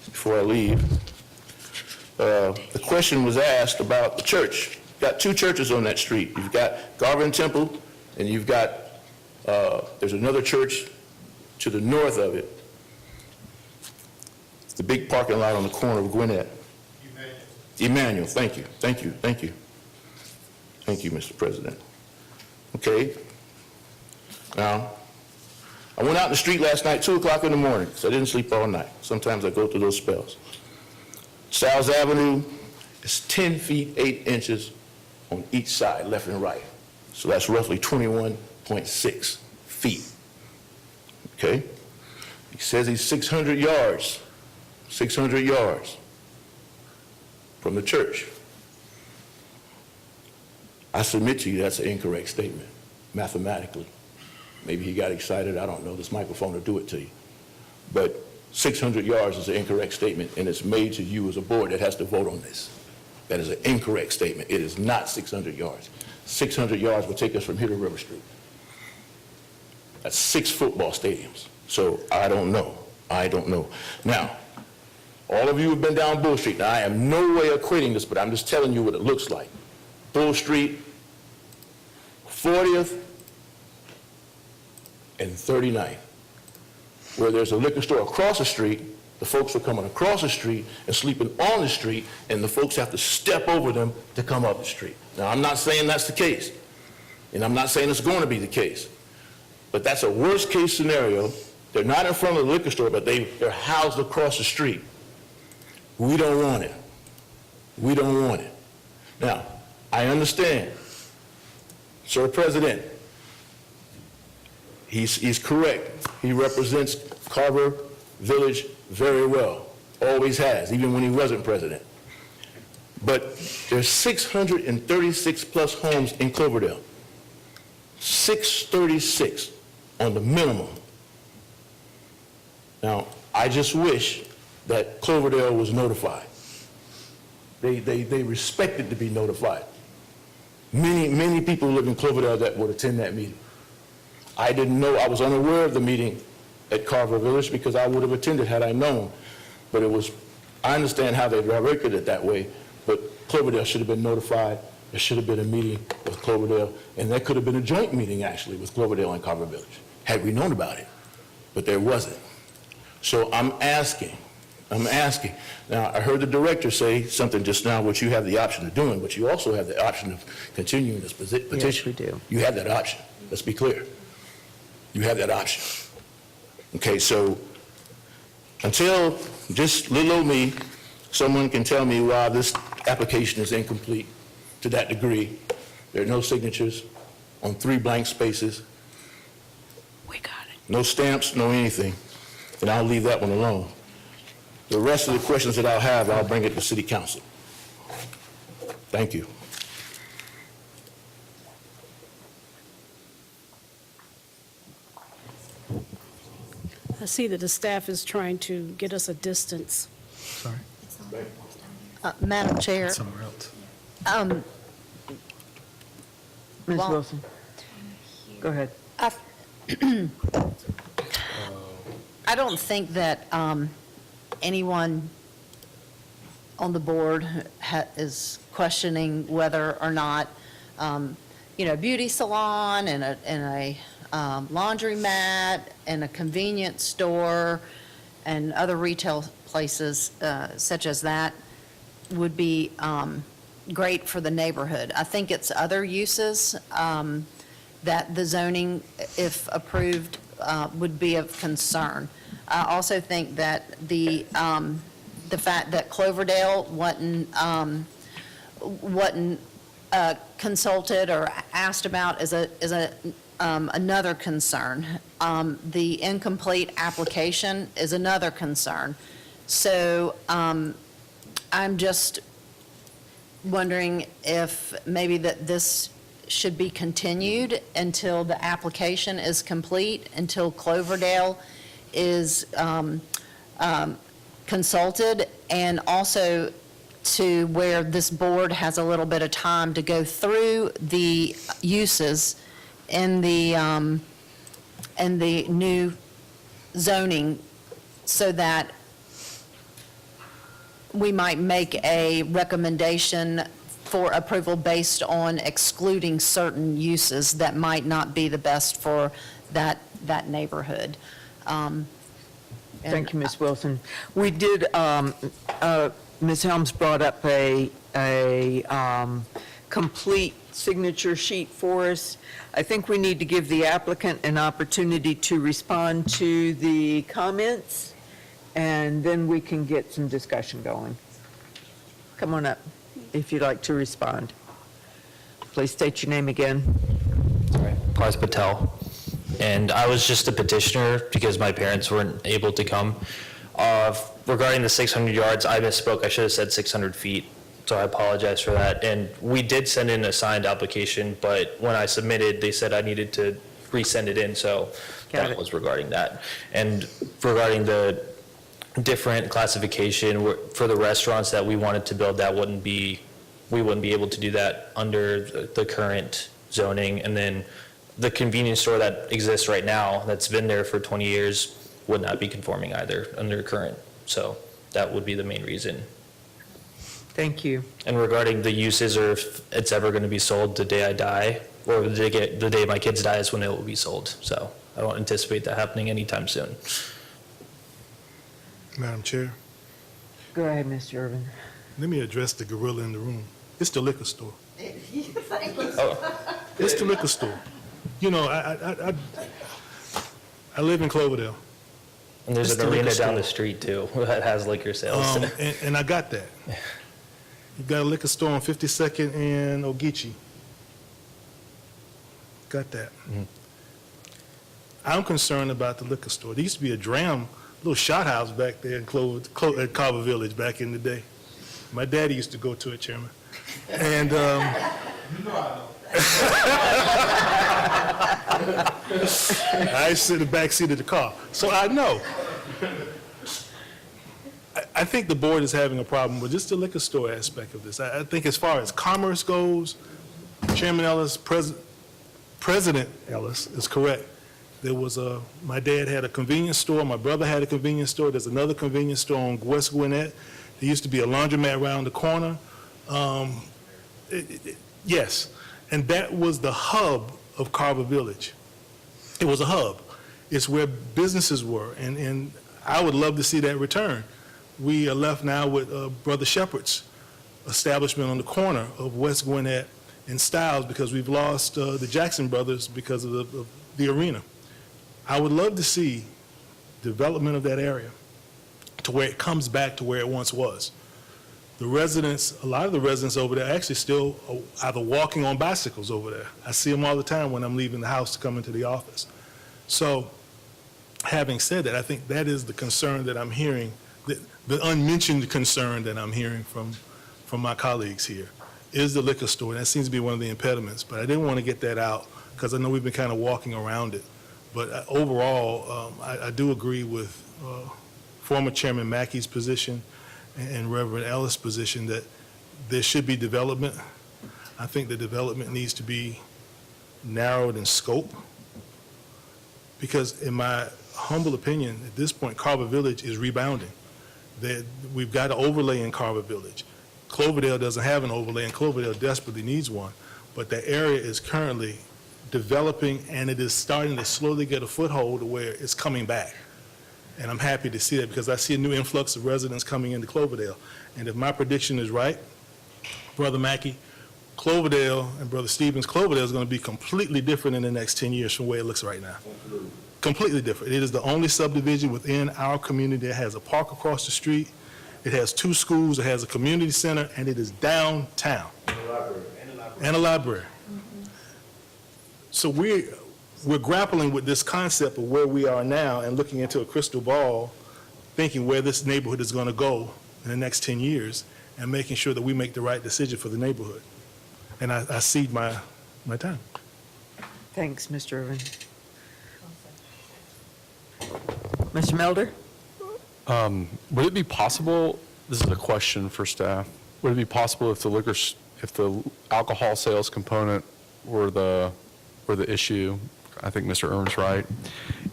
before I leave. The question was asked about the church. You've got 2 churches on that street. You've got Garvin Temple, and you've got, there's another church to the north of it. It's the big parking lot on the corner of Gwinnett. Emmanuel, thank you, thank you, thank you. Thank you, Mr. President. Okay. Now, I went out in the street last night, 2 o'clock in the morning, so I didn't sleep all night. Sometimes I go through those spells. Stiles Avenue is 10 feet 8 inches on each side, left and right. So that's roughly 21.6 feet. Okay? He says he's 600 yards from the church. I submit to you that's an incorrect statement, mathematically. Maybe he got excited, I don't know, this microphone will do it to you. But 600 yards is an incorrect statement, and it's made to you as a board that has to vote on this. That is an incorrect statement. It is not 600 yards. 600 yards will take us from here to River Street. That's 6 football stadiums. So I don't know. I don't know. Now, all of you have been down Bull Street. Now, I am no way equating this, but I'm just telling you what it looks like. Bull Street, 40th and 39th, where there's a liquor store across the street. The folks are coming across the street and sleeping on the street, and the folks have to step over them to come up the street. Now, I'm not saying that's the case, and I'm not saying it's going to be the case, but that's a worst-case scenario. They're not in front of the liquor store, but they're housed across the street. We don't want it. We don't want it. Now, I understand, Sir President, he's correct. He represents Carver Village very well, always has, even when he wasn't president. But there's 636 plus homes in Cloverdale. 636 on the minimum. Now, I just wish that Cloverdale was notified. They respected to be notified. Many people live in Cloverdale that would attend that meeting. I didn't know, I was unaware of the meeting at Carver Village because I would have attended had I known. But it was I understand how they directed it that way, but Cloverdale should have been notified. There should have been a meeting with Cloverdale, and there could have been a joint meeting, actually, with Cloverdale and Carver Village, had we known about it. But there wasn't. So I'm asking. Now, I heard the director say something just now, which you have the option of doing, but you also have the option of continuing this petition. Yes, we do. You have that option. Let's be clear. You have that option. Okay, so until just little old me, someone can tell me why this application is incomplete to that degree. There are no signatures on 3 blank spaces. We got it. No stamps, no anything. And I'll leave that one alone. The rest of the questions that I'll have, I'll bring it to City Council. Thank you. I see that the staff is trying to get us a distance. Sorry. Madam Chair, Somewhere else. Ms. Well- Wilson? Go ahead. I don't think that anyone on the board is questioning whether or not, beauty salon and a laundromat and a convenience store and other retail places such as that would be great for the neighborhood. I think it's other uses that the zoning, if approved, would be of concern. I also think that the fact that Cloverdale wasn't consulted or asked about is another concern. The incomplete application is another concern. So I'm just wondering if maybe that this should be continued until the application is complete, until Cloverdale is consulted, and also to where this board has a little bit of time to go through the uses in the new zoning, so that we might make a recommendation for approval based on excluding certain uses that might not be the best for that neighborhood. Thank you, Ms. Wilson. We did, Ms. Helms brought up a complete signature sheet for us. I think we need to give the applicant an opportunity to respond to the comments, and then we can get some discussion going. Come on up if you'd like to respond. Please state your name again. Parth Patel. And I was just a petitioner because my parents weren't able to come. Regarding the 600 yards, I misspoke. I should have said 600 feet. So I apologize for that. And we did send in a signed application, but when I submitted, they said I needed to resend it in. So that was regarding that. And regarding the different classification for the restaurants that we wanted to build, we wouldn't be able to do that under the current zoning. And then the convenience store that exists right now, that's been there for 20 years, would not be conforming either under current. So that would be the main reason. Thank you. And regarding the uses, or if it's ever going to be sold the day I die, or the day my kids die is when it will be sold. So I don't anticipate that happening anytime soon. Madam Chair, Go ahead, Mr. Irvin. let me address the gorilla in the room. It's the liquor store. Oh. It's the liquor store. You know, I live in Cloverdale. And there's It's an the arena liquor down store. the street too that has liquor sales. And I got that. You got a liquor store on 52nd and Ogeechee. Got that. I'm concerned about the liquor store. There used to be a little shot house back there in Carver Village back in the day. My daddy used to go to it, Chairman. And I sit in the back seat of the car, so I know. I think the board is having a problem with just the liquor store aspect of this. I think as far as commerce goes, Chairman Ellis, President Ellis is correct. There was my dad had a convenience store, my brother had a convenience store, there's another convenience store on West Gwinnett, There used to be a laundromat around the corner. Yes, and that was the hub of Carver Village. It was a hub. It's where businesses were, and I would love to see that return. We are left now with Brother Shepherd's establishment on the corner of West Gwinnett and Stiles because we've lost the Jackson brothers because of the arena. I would love to see development of that area to where it comes back to where it once was. The residents, a lot of the residents over there actually still either walking on bicycles over there. I see them all the time when I'm leaving the house to come into the office. So having said that, I think that is the concern that I'm hearing, the unmentioned concern that I'm hearing from my colleagues here, is the liquor store. That seems to be one of the impediments, but I didn't want to get that out because I know we've been kind of walking around it. But overall, I do agree with former Chairman Mackey's position and Reverend Ellis' position that there should be development. I think the development needs to be narrowed in scope because in my humble opinion, at this point, Carver Village is rebounding. We've got an overlay in Carver Village. Cloverdale doesn't have an overlay, and Cloverdale desperately needs one. But the area is currently developing, and it is starting to slowly get a foothold to where it's coming back. And I'm happy to see that because I see a new influx of residents coming into Cloverdale. And if my prediction is right, Brother Mackey, Cloverdale and Brother Stevens, Cloverdale is going to be completely different in the next 10 years from the way it looks right now. Completely different. It is the only subdivision within our community that has a park across the street. It has 2 schools, it has a community center, and it is downtown. And a library. So we're grappling with this concept of where we are now and looking into a crystal ball, thinking where this neighborhood is going to go in the next 10 years and making sure that we make the right decision for the neighborhood. And I cede my time. Thanks, Mr. Irvin. Mr. Melder? Would it be possible, this is a question for staff, would it be possible if the alcohol sales component were the issue, I think Mr. Irvin's right,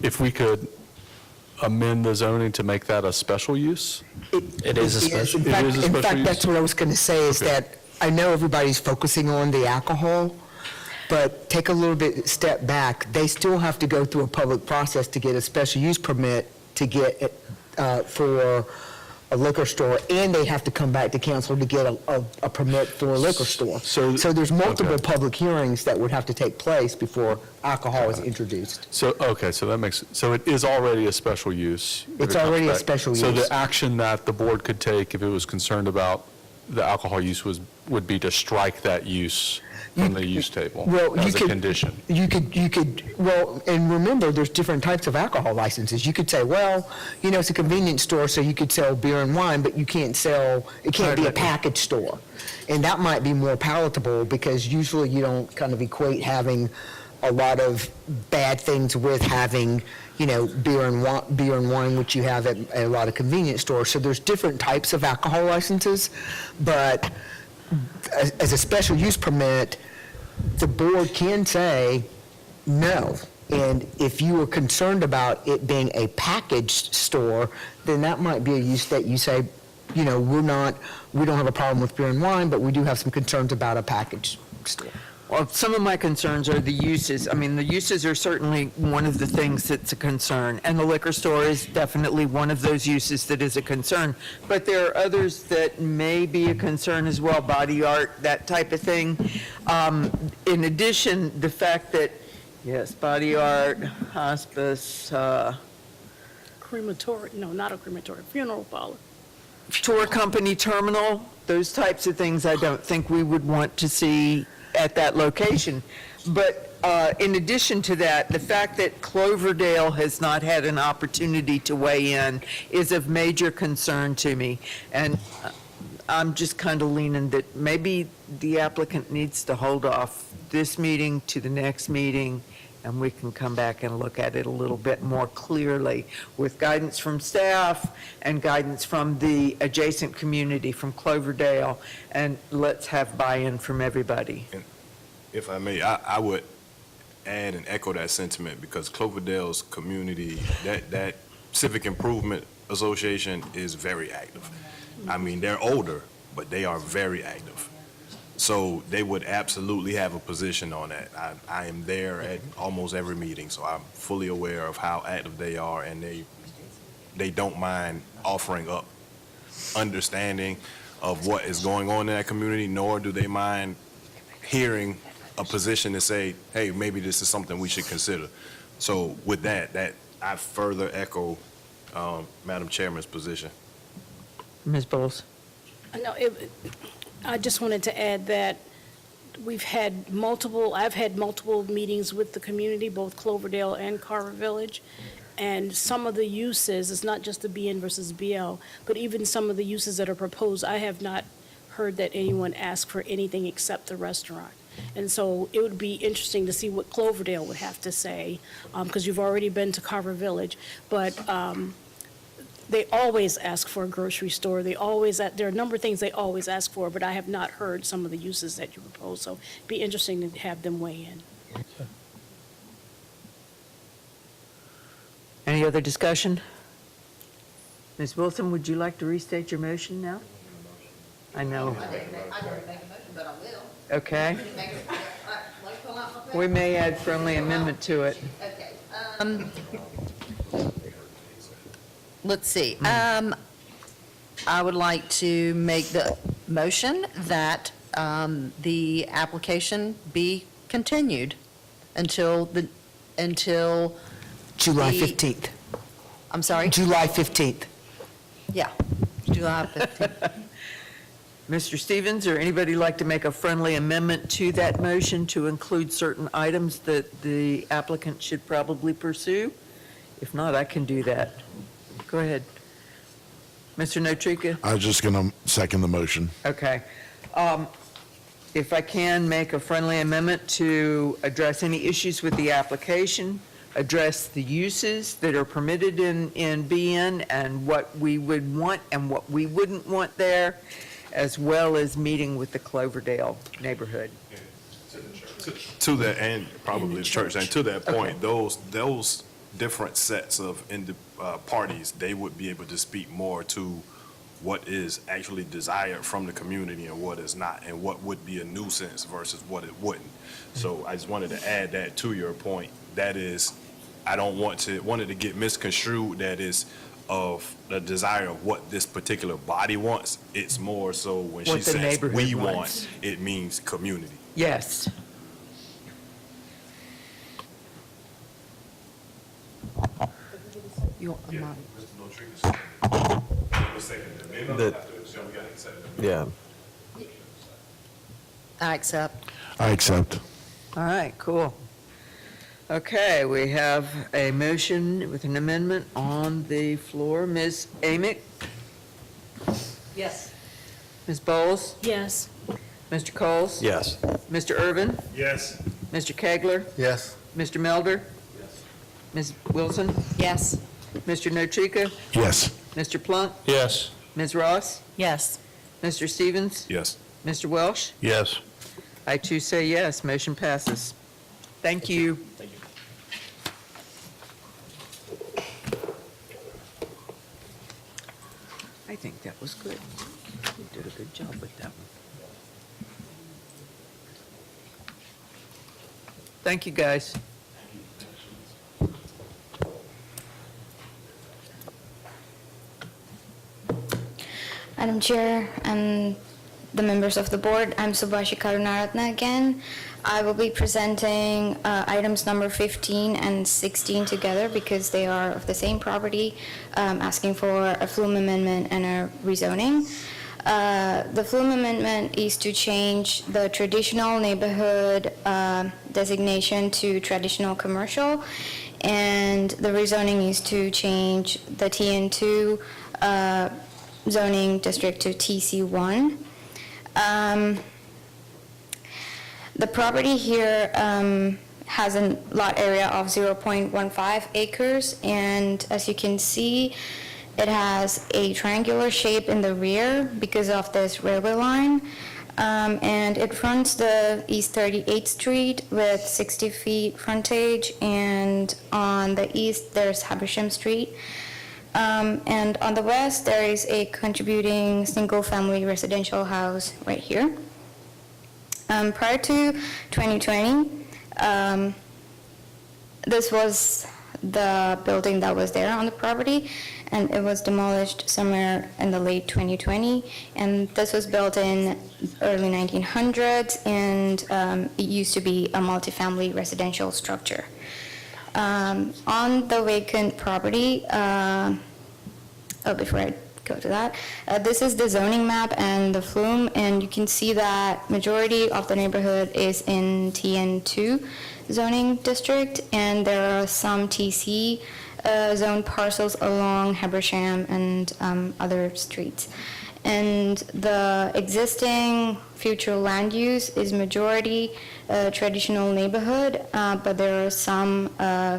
if we could amend the zoning to make that a special use? It is a special. In fact, that's what I was going to say is that I know everybody's focusing on the alcohol, but take a little bit step back. They still have to go through a public process to get a special use permit to get for a liquor store, and they have to come back to council to get a permit for a liquor store. So there's multiple public hearings that would have to take place before alcohol is introduced. So that makes, so it is already a special use. It's already a special use. So the action that the board could take if it was concerned about the alcohol use would be to strike that use from the use table as a condition. You could, well, and remember, there's different types of alcohol licenses. You could say, well, it's a convenience store, so you could sell beer and wine, but it can't be a package store. And that might be more palatable because usually you don't kind of equate having a lot of bad things with having, beer and wine, which you have at a lot of convenience stores. So there's different types of alcohol licenses, but as a special use permit, the board can say no. And if you are concerned about it being a packaged store, then that might be a use that you say, we don't have a problem with beer and wine, but we do have some concerns about a packaged store. Well, some of my concerns are the uses. I mean, the uses are certainly one of the things that's a concern, and the liquor store is definitely one of those uses that is a concern. But there are others that may be a concern as well, body art, that type of thing. In addition, the fact that, yes, body art, hospice, Crematory, no, not a crematory, funeral parlor. tour company terminal, those types of things I don't think we would want to see at that location. But in addition to that, the fact that Cloverdale has not had an opportunity to weigh in is of major concern to me. And I'm just kind of leaning that maybe the applicant needs to hold off this meeting to the next meeting, and we can come back and look at it a little bit more clearly with guidance from staff and guidance from the adjacent community from Cloverdale, and let's have buy-in from everybody. And if I may, I would add and echo that sentiment because Cloverdale's community, that Civic Improvement Association is very active. I mean, they're older, but they are very active. So they would absolutely have a position on that. I am there at almost every meeting, so I'm fully aware of how active they are, and they don't mind offering up understanding of what is going on in that community, nor do they mind hearing a position to say, hey, maybe this is something we should consider. So with that I further echo Madam Chairman's position. Ms. Bowles? No, I just wanted to add that I've had multiple meetings with the community, both Cloverdale and Carver Village, and some of the uses, it's not just the BN versus BL, but even some of the uses that are proposed, I have not heard that anyone asked for anything except the restaurant. And so it would be interesting to see what Cloverdale would have to say, because you've already been to Carver Village, but they always ask for a grocery store. There are a number of things they always ask for, but I have not heard some of the uses that you propose. So it'd be interesting to have them weigh in. Any other discussion? Ms. Wilson, would you like to restate your motion now? I know. I didn't make a motion, but I will. Okay. We may add friendly amendment to it. Okay. Let's see. I would like to make the motion that the application be continued until July the- 15th. I'm sorry? July 15th. Yeah, July 15th. Mr. Stevens, or anybody like to make a friendly amendment to that motion to include certain items that the applicant should probably pursue? If not, I can do that. Go ahead. Mr. Notrika? I was just going to second the motion. Okay. If I can make a friendly amendment to address any issues with the application, address the uses that are permitted in BN and what we would want and what we wouldn't want there, as well as meeting with the Cloverdale neighborhood. To that, and probably the church, and to that point, those different sets of parties, they would be able to speak more to what is actually desired from the community and what is not, and what would be a nuisance versus what it wouldn't. So I just wanted to add that to your point. That is, I don't want it to get misconstrued that is of the desire of what this particular body wants. It's more so when What she the says neighborhood we wants. want, it means community. Yes. You want a mod- Yeah. I accept. I accept. All right, cool. Okay, we have a motion with an amendment on the floor. Ms. Amick? Yes. Ms. Bowles? Yes. Mr. Coles? Yes. Mr. Irvin? Yes. Mr. Kegler? Yes. Mr. Melder? Ms. Wilson? Yes. Mr. Notrika? Yes. Mr. Plunk? Yes. Ms. Ross? Yes. Mr. Stevens? Yes. Mr. Welsh? Yes. I too say yes. Motion passes. Thank you. Thank you. I think that was good. You did a good job with that one. Thank you, guys. Madam Chair and the members of the board, I'm Subhashi Karunaratna again. I will be presenting items number 15 and 16 together because they are of the same property, asking for a flume amendment and a rezoning. The flume amendment is to change the traditional neighborhood designation to traditional commercial, and the rezoning is to change the TN2 zoning district to TC1. The property here has a lot area of 0.15 acres, and as you can see, it has a triangular shape in the rear because of this railway line, and it fronts the East 38th Street with 60 feet frontage, and on the east there's Habersham Street. And on the west, there is a contributing single-family residential house right here. Prior to 2020, this was the building that was there on the property, and it was demolished somewhere in the late 2020. And this was built in early 1900s, and it used to be a multifamily residential structure. On the vacant property, before I go to that, this is the zoning map and the flume, and you can see that majority of the neighborhood is in TN2 zoning district, and there are some TC zone parcels along Habersham and other streets. And the existing future land use is majority traditional neighborhood, but there are some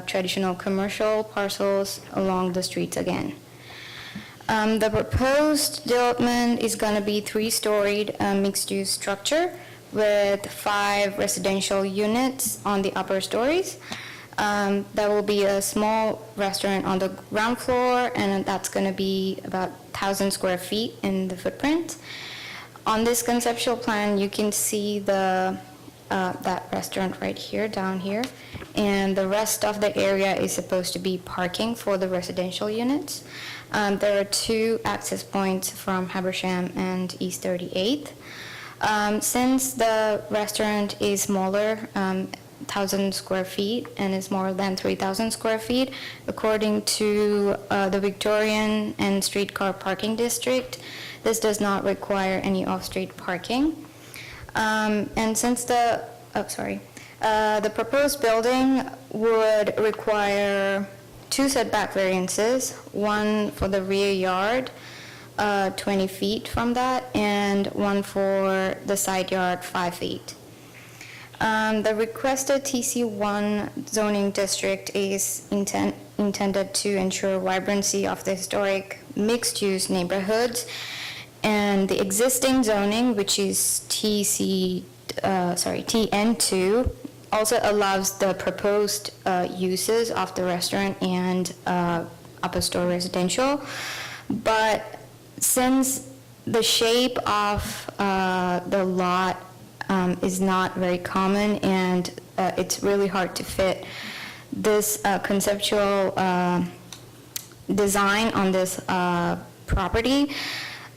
traditional commercial parcels along the streets again. The proposed development is going to be 3-storied mixed-use structure with 5 residential units on the upper stories. There will be a small restaurant on the ground floor, and that's going to be about 1,000 square feet in the footprint. On this conceptual plan, you can see the that restaurant right here, down here, and the rest of the area is supposed to be parking for the residential units. There are 2 access points from Habersham and East 38th. Since the restaurant is smaller, 1,000 square feet, and is more than 3,000 square feet, according to the Victorian and streetcar parking district, this does not require any off-street parking. And since the proposed building would require 2 setback variances, one for the rear yard, 20 feet from that, and one for the side yard, 5 feet. The requested TC1 zoning district is intended to ensure vibrancy of the historic mixed-use neighborhoods, and the existing zoning, which is TN2, also allows the proposed uses of the restaurant and upper store residential. But since the shape of the lot is not very common, and it's really hard to fit this conceptual design on this property,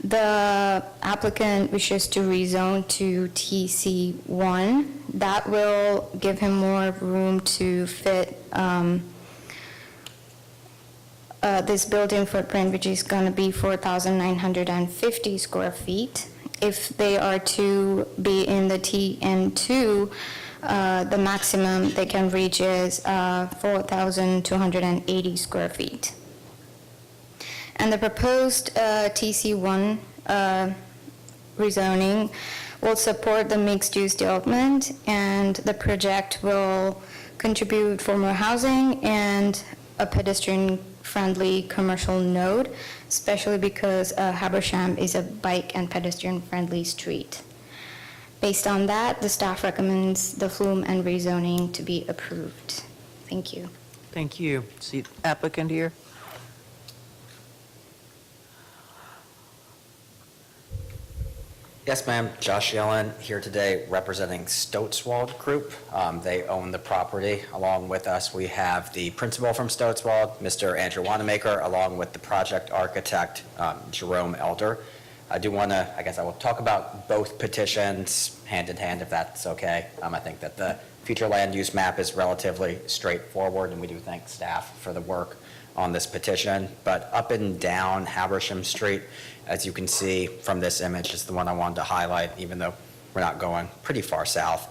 the applicant wishes to rezone to TC1. That will give him more room to fit this building footprint, which is going to be 4,950 square feet. If they are to be in the TN2, the maximum they can reach is 4,280 square feet. And the proposed TC1 rezoning will support the mixed-use development, and the project will contribute for more housing and a pedestrian-friendly commercial node, especially because Habersham is a bike and pedestrian-friendly street. Based on that, the staff recommends the flume and rezoning to be approved. Thank you. Thank you. See applicant here? Yes, ma'am. Josh Yellen here today representing Stoatswald Group. They own the property. Along with us, we have the principal from Stoatswald, Mr. Andrew Wanamaker, along with the project architect, Jerome Elder. I do want to, I will talk about both petitions hand in hand, if that's okay. I think that the future land use map is relatively straightforward, and we do thank staff for the work on this petition. But up and down Habersham Street, as you can see from this image, is the one I wanted to highlight, even though we're not going pretty far south.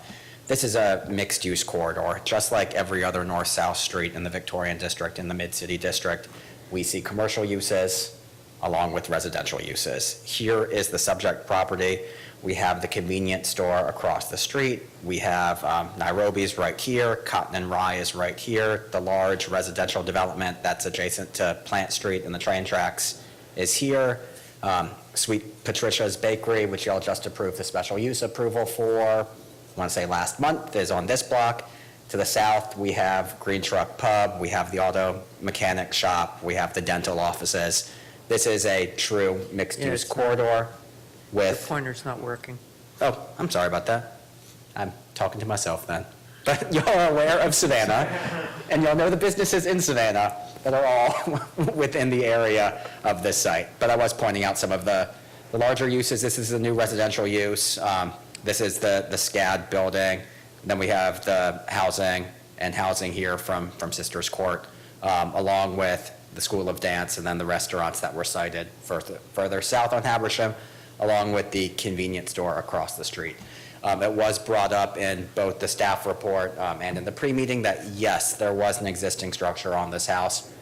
This is a mixed-use corridor. Just like every other north-south street in the Victorian district, in the Mid-City district, we see commercial uses along with residential uses. Here is the subject property. We have the convenience store across the street. We have Nairobi's right here. Cotton and Rye is right here. The large residential development that's adjacent to Plant Street and the train tracks is here. Sweet Patricia's Bakery, which y'all just approved the special use approval for, I want to say last month, is on this block. To the south, we have Green Truck Pub, we have the auto mechanic shop, we have the dental offices. This is a true mixed-use corridor The with, pointer's not working. oh, I'm sorry about that. I'm talking to myself then. But y'all are aware of Savannah, and y'all know the businesses in Savannah that are all within the area of this site. But I was pointing out some of the larger uses. This is a new residential use. This is the SCAD building. Then we have the housing and housing here from Sisters Court, along with the School of Dance and then the restaurants that were cited further south on Habersham, along with the convenience store across the street. It was brought up in both the staff report and in the pre-meeting that, yes, there was an existing structure on this house.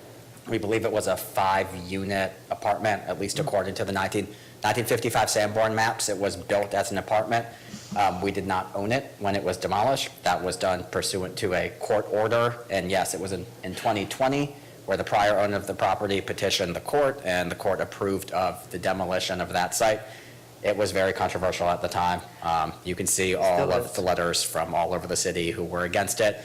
We believe it was a 5-unit apartment, at least according to the 1955 Sanborn maps. It was built as an apartment. We did not own it when it was demolished. That was done pursuant to a court order. And yes, it was in 2020 where the prior owner of the property petitioned the court, and the court approved of the demolition of that site. It was very controversial at the time. You can see all of the letters from all over the city who were against it.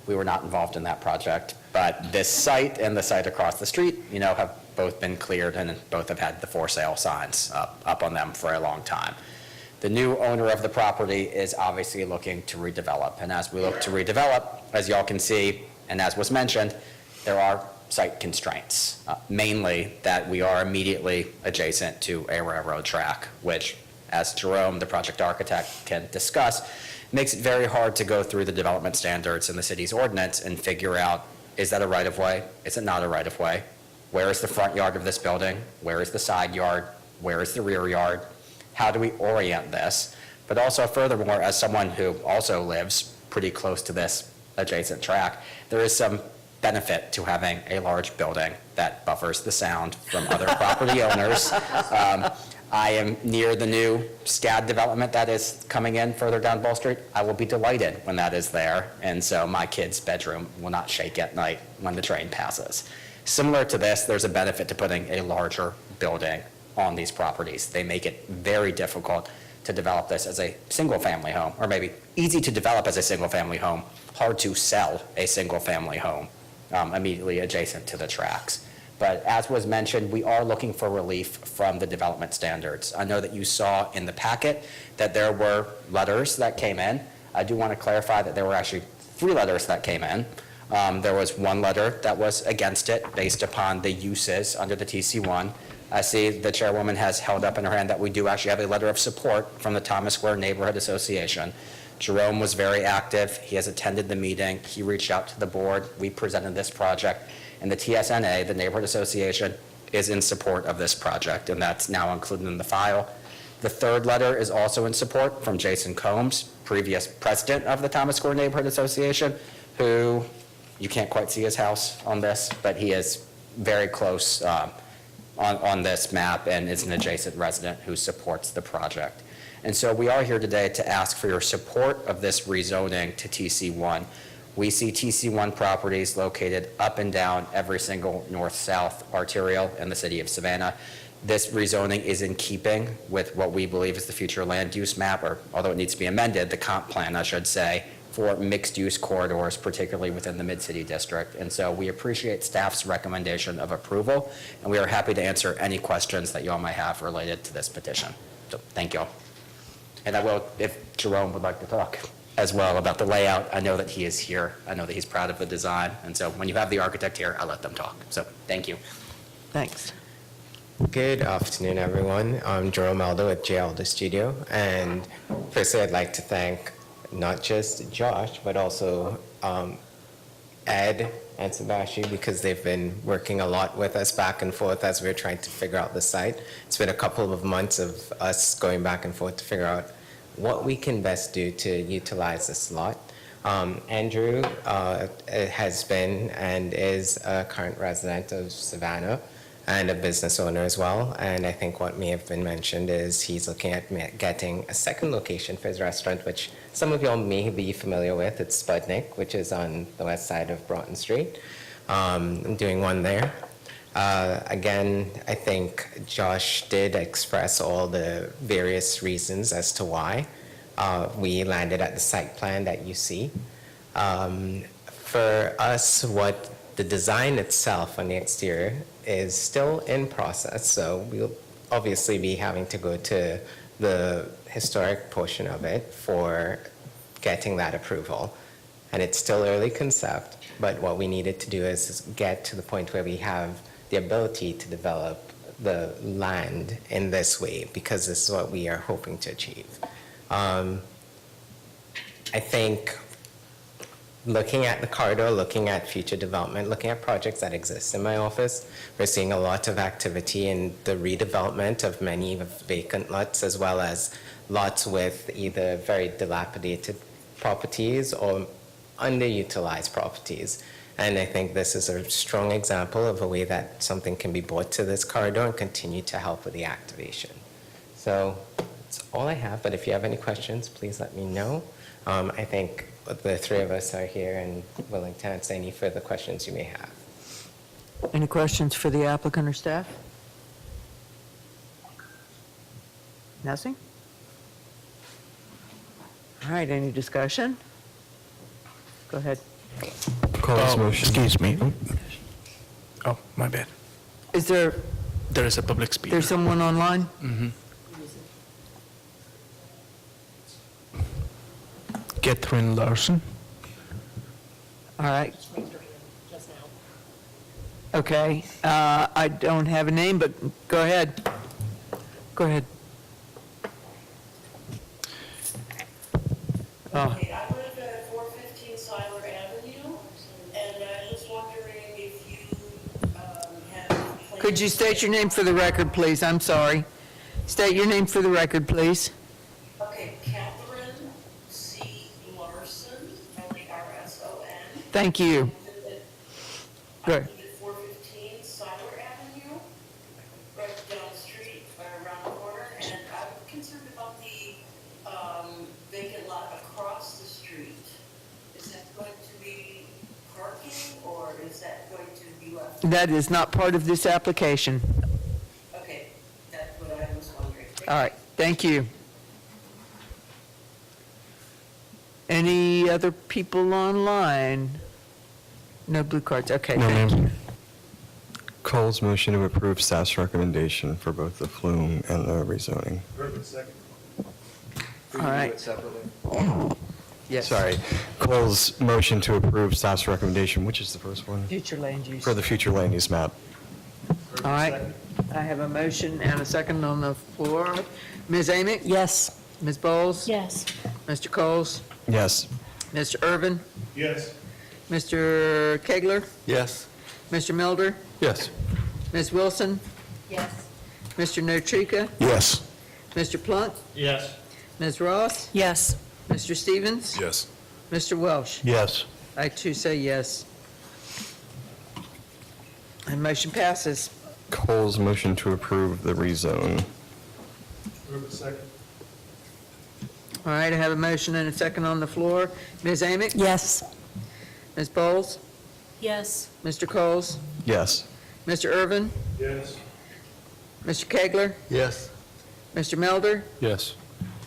We were not involved in that project. But this site and the site across the street, have both been cleared, and both have had the for sale signs up on them for a long time. The new owner of the property is obviously looking to redevelop. And as we look to redevelop, as y'all can see, and as was mentioned, there are site constraints, mainly that we are immediately adjacent to a railroad track, which, as Jerome, the project architect, can discuss, makes it very hard to go through the development standards in the city's ordinance and figure out, is that a right-of-way? Is it not a right-of-way? Where is the front yard of this building? Where is the side yard? Where is the rear yard? How do we orient this? But also, furthermore, as someone who also lives pretty close to this adjacent track, there is some benefit to having a large building that buffers the sound from other property owners. I am near the new SCAD development that is coming in further down Ball Street. I will be delighted when that is there, and so my kid's bedroom will not shake at night when the train passes. Similar to this, there's a benefit to putting a larger building on these properties. They make it very difficult to develop this as a single-family home, or maybe easy to develop as a single-family home, hard to sell a single-family home immediately adjacent to the tracks. But as was mentioned, we are looking for relief from the development standards. I know that you saw in the packet that there were letters that came in. I do want to clarify that there were actually 3 letters that came in. There was 1 letter that was against it based upon the uses under the TC1. I see the chairwoman has held up in her hand that we do actually have a letter of support from the Thomas Square Neighborhood Association. Jerome was very active. He has attended the meeting. He reached out to the board. We presented this project. And the TSNA, the Neighborhood Association, is in support of this project, and that's now included in the file. The 3rd letter is also in support from Jason Combs, previous president of the Thomas Square Neighborhood Association, who, you can't quite see his house on this, but he is very close on this map and is an adjacent resident who supports the project. And so we are here today to ask for your support of this rezoning to TC1. We see TC1 properties located up and down every single north-south arterial in the city of Savannah. This rezoning is in keeping with what we believe is the future land use map, or although it needs to be amended, the comp plan, I should say, for mixed-use corridors, particularly within the Mid-City District. And so we appreciate staff's recommendation of approval, and we are happy to answer any questions that you all might have related to this petition. So thank you all. And I will, if Jerome would like to talk as well about the layout, I know that he is here. I know that he's proud of the design. And so when you have the architect here, I let them talk. So thank you. Thanks. Good afternoon, everyone. I'm Jerome Aldo at J. Aldo Studio. And firstly, I'd like to thank not just Josh, but also Ed and Sebastian, because they've been working a lot with us back and forth as we're trying to figure out the site. It's been a couple of months of us going back and forth to figure out what we can best do to utilize this lot. Andrew has been and is a current resident of Savannah and a business owner as well. And I think what may have been mentioned is he's looking at getting a second location for his restaurant, which some of y'all may be familiar with. It's Sputnik, which is on the west side of Broughton Street. I'm doing one there. Again, I think Josh did express all the various reasons as to why we landed at the site plan that you see. For us, what the design itself on the exterior is still in process, so we'll obviously be having to go to the historic portion of it for getting that approval. And it's still early concept, but what we needed to do is get to the point where we have the ability to develop the land in this way, because this is what we are hoping to achieve. I think looking at the corridor, looking at future development, looking at projects that exist in my office, we're seeing a lot of activity in the redevelopment of many vacant lots, as well as lots with either very dilapidated properties or underutilized properties. And I think this is a strong example of a way that something can be brought to this corridor and continue to help with the activation. So that's all I have, but if you have any questions, please let me know. I think the three of us are here and willing to answer any further questions you may have. Any questions for the applicant or staff? Nothing? All right, any discussion? Go ahead. Call this motion. Excuse me. Oh, my bad. Is there, There is a public speaker. there's someone online? Catherine Larson. All right. Okay, I don't have a name, but go ahead. Go ahead. I live at 415 Siler Avenue, and I was wondering if you have... Could you state your name for the record, please? I'm sorry. State your name for the record, please. Okay, Catherine C. Larson, Larson. Thank you. Good. I live at 415 Siler Avenue, right down the street, around the corner, and I'm concerned about the vacant lot across the street. Is that going to be parking, or is that going to be left? That is not part of this application. Okay, that's what I was wondering. All right, thank you. Any other people online? No blue cards, okay, No, thank you. ma'am. Cole's motion to approve staff's recommendation for both the flume and the rezoning. All right. Yes. Sorry. Cole's motion to approve staff's recommendation, which is the first one? Future land use. For the future land use map. All right, I have a motion and a second on the floor. Ms. Amick? Yes. Ms. Bowles? Yes. Mr. Coles? Yes. Mr. Irvin? Yes. Mr. Kegler? Yes. Mr. Milder? Yes. Ms. Wilson? Yes. Mr. Notrika? Yes. Mr. Plunk? Yes. Ms. Ross? Yes. Mr. Stevens? Yes. Mr. Welsh? Yes. I too say yes. And motion passes. Cole's motion to approve the rezone. All right, I have a motion and a second on the floor. Ms. Amick? Yes. Ms. Bowles? Yes. Mr. Coles? Yes. Mr. Irvin? Yes. Mr. Kegler? Yes. Mr. Melder? Yes.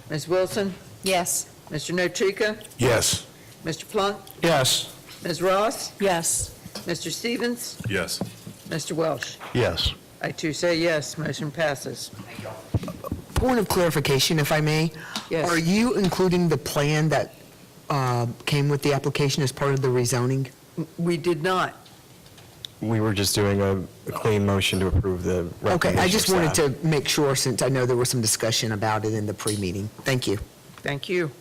Ms. Wilson? Yes. Mr. Notrika? Yes. Mr. Plunk? Yes. Ms. Ross? Yes. Mr. Stevens? Yes. Mr. Welsh? Yes. I too say yes, motion passes. Point of clarification, if I may. Yes. Are you including the plan that came with the application as part of the rezoning? We did not. We were just doing a clean motion to approve the recommendation. Okay, I just of wanted staff. to make sure, since I know there was some discussion about it in the pre-meeting. Thank you. Thank you.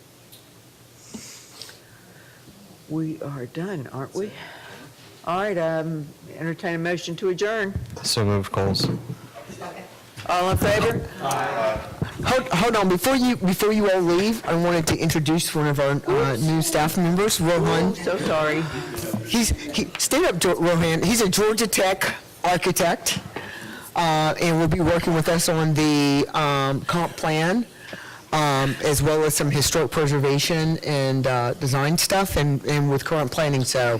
We are done, aren't we? All right, entertain a motion to adjourn. So moved, Coles. All in favor? Hold on, before you all leave, I wanted to introduce one of our new staff members, Rohan. So sorry. Stand up, Rohan. He's a Georgia Tech architect, and will be working with us on the comp plan, as well as some historic preservation and design stuff, and with current planning. So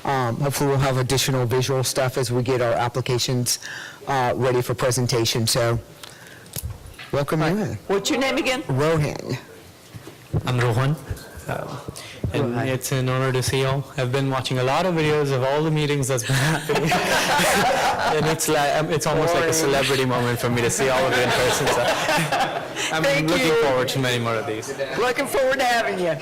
hopefully we'll have additional visual stuff as we get our applications ready for presentation. So welcome you in. What's your name again? Rohan. I'm Rohan. and Right. it's an honor to see y'all. I've been watching a lot of videos of all the meetings that's been happening, and it's almost like a celebrity moment for me to see all of you in person. So I'm Thank looking you. forward to many more of these. Looking forward to having you.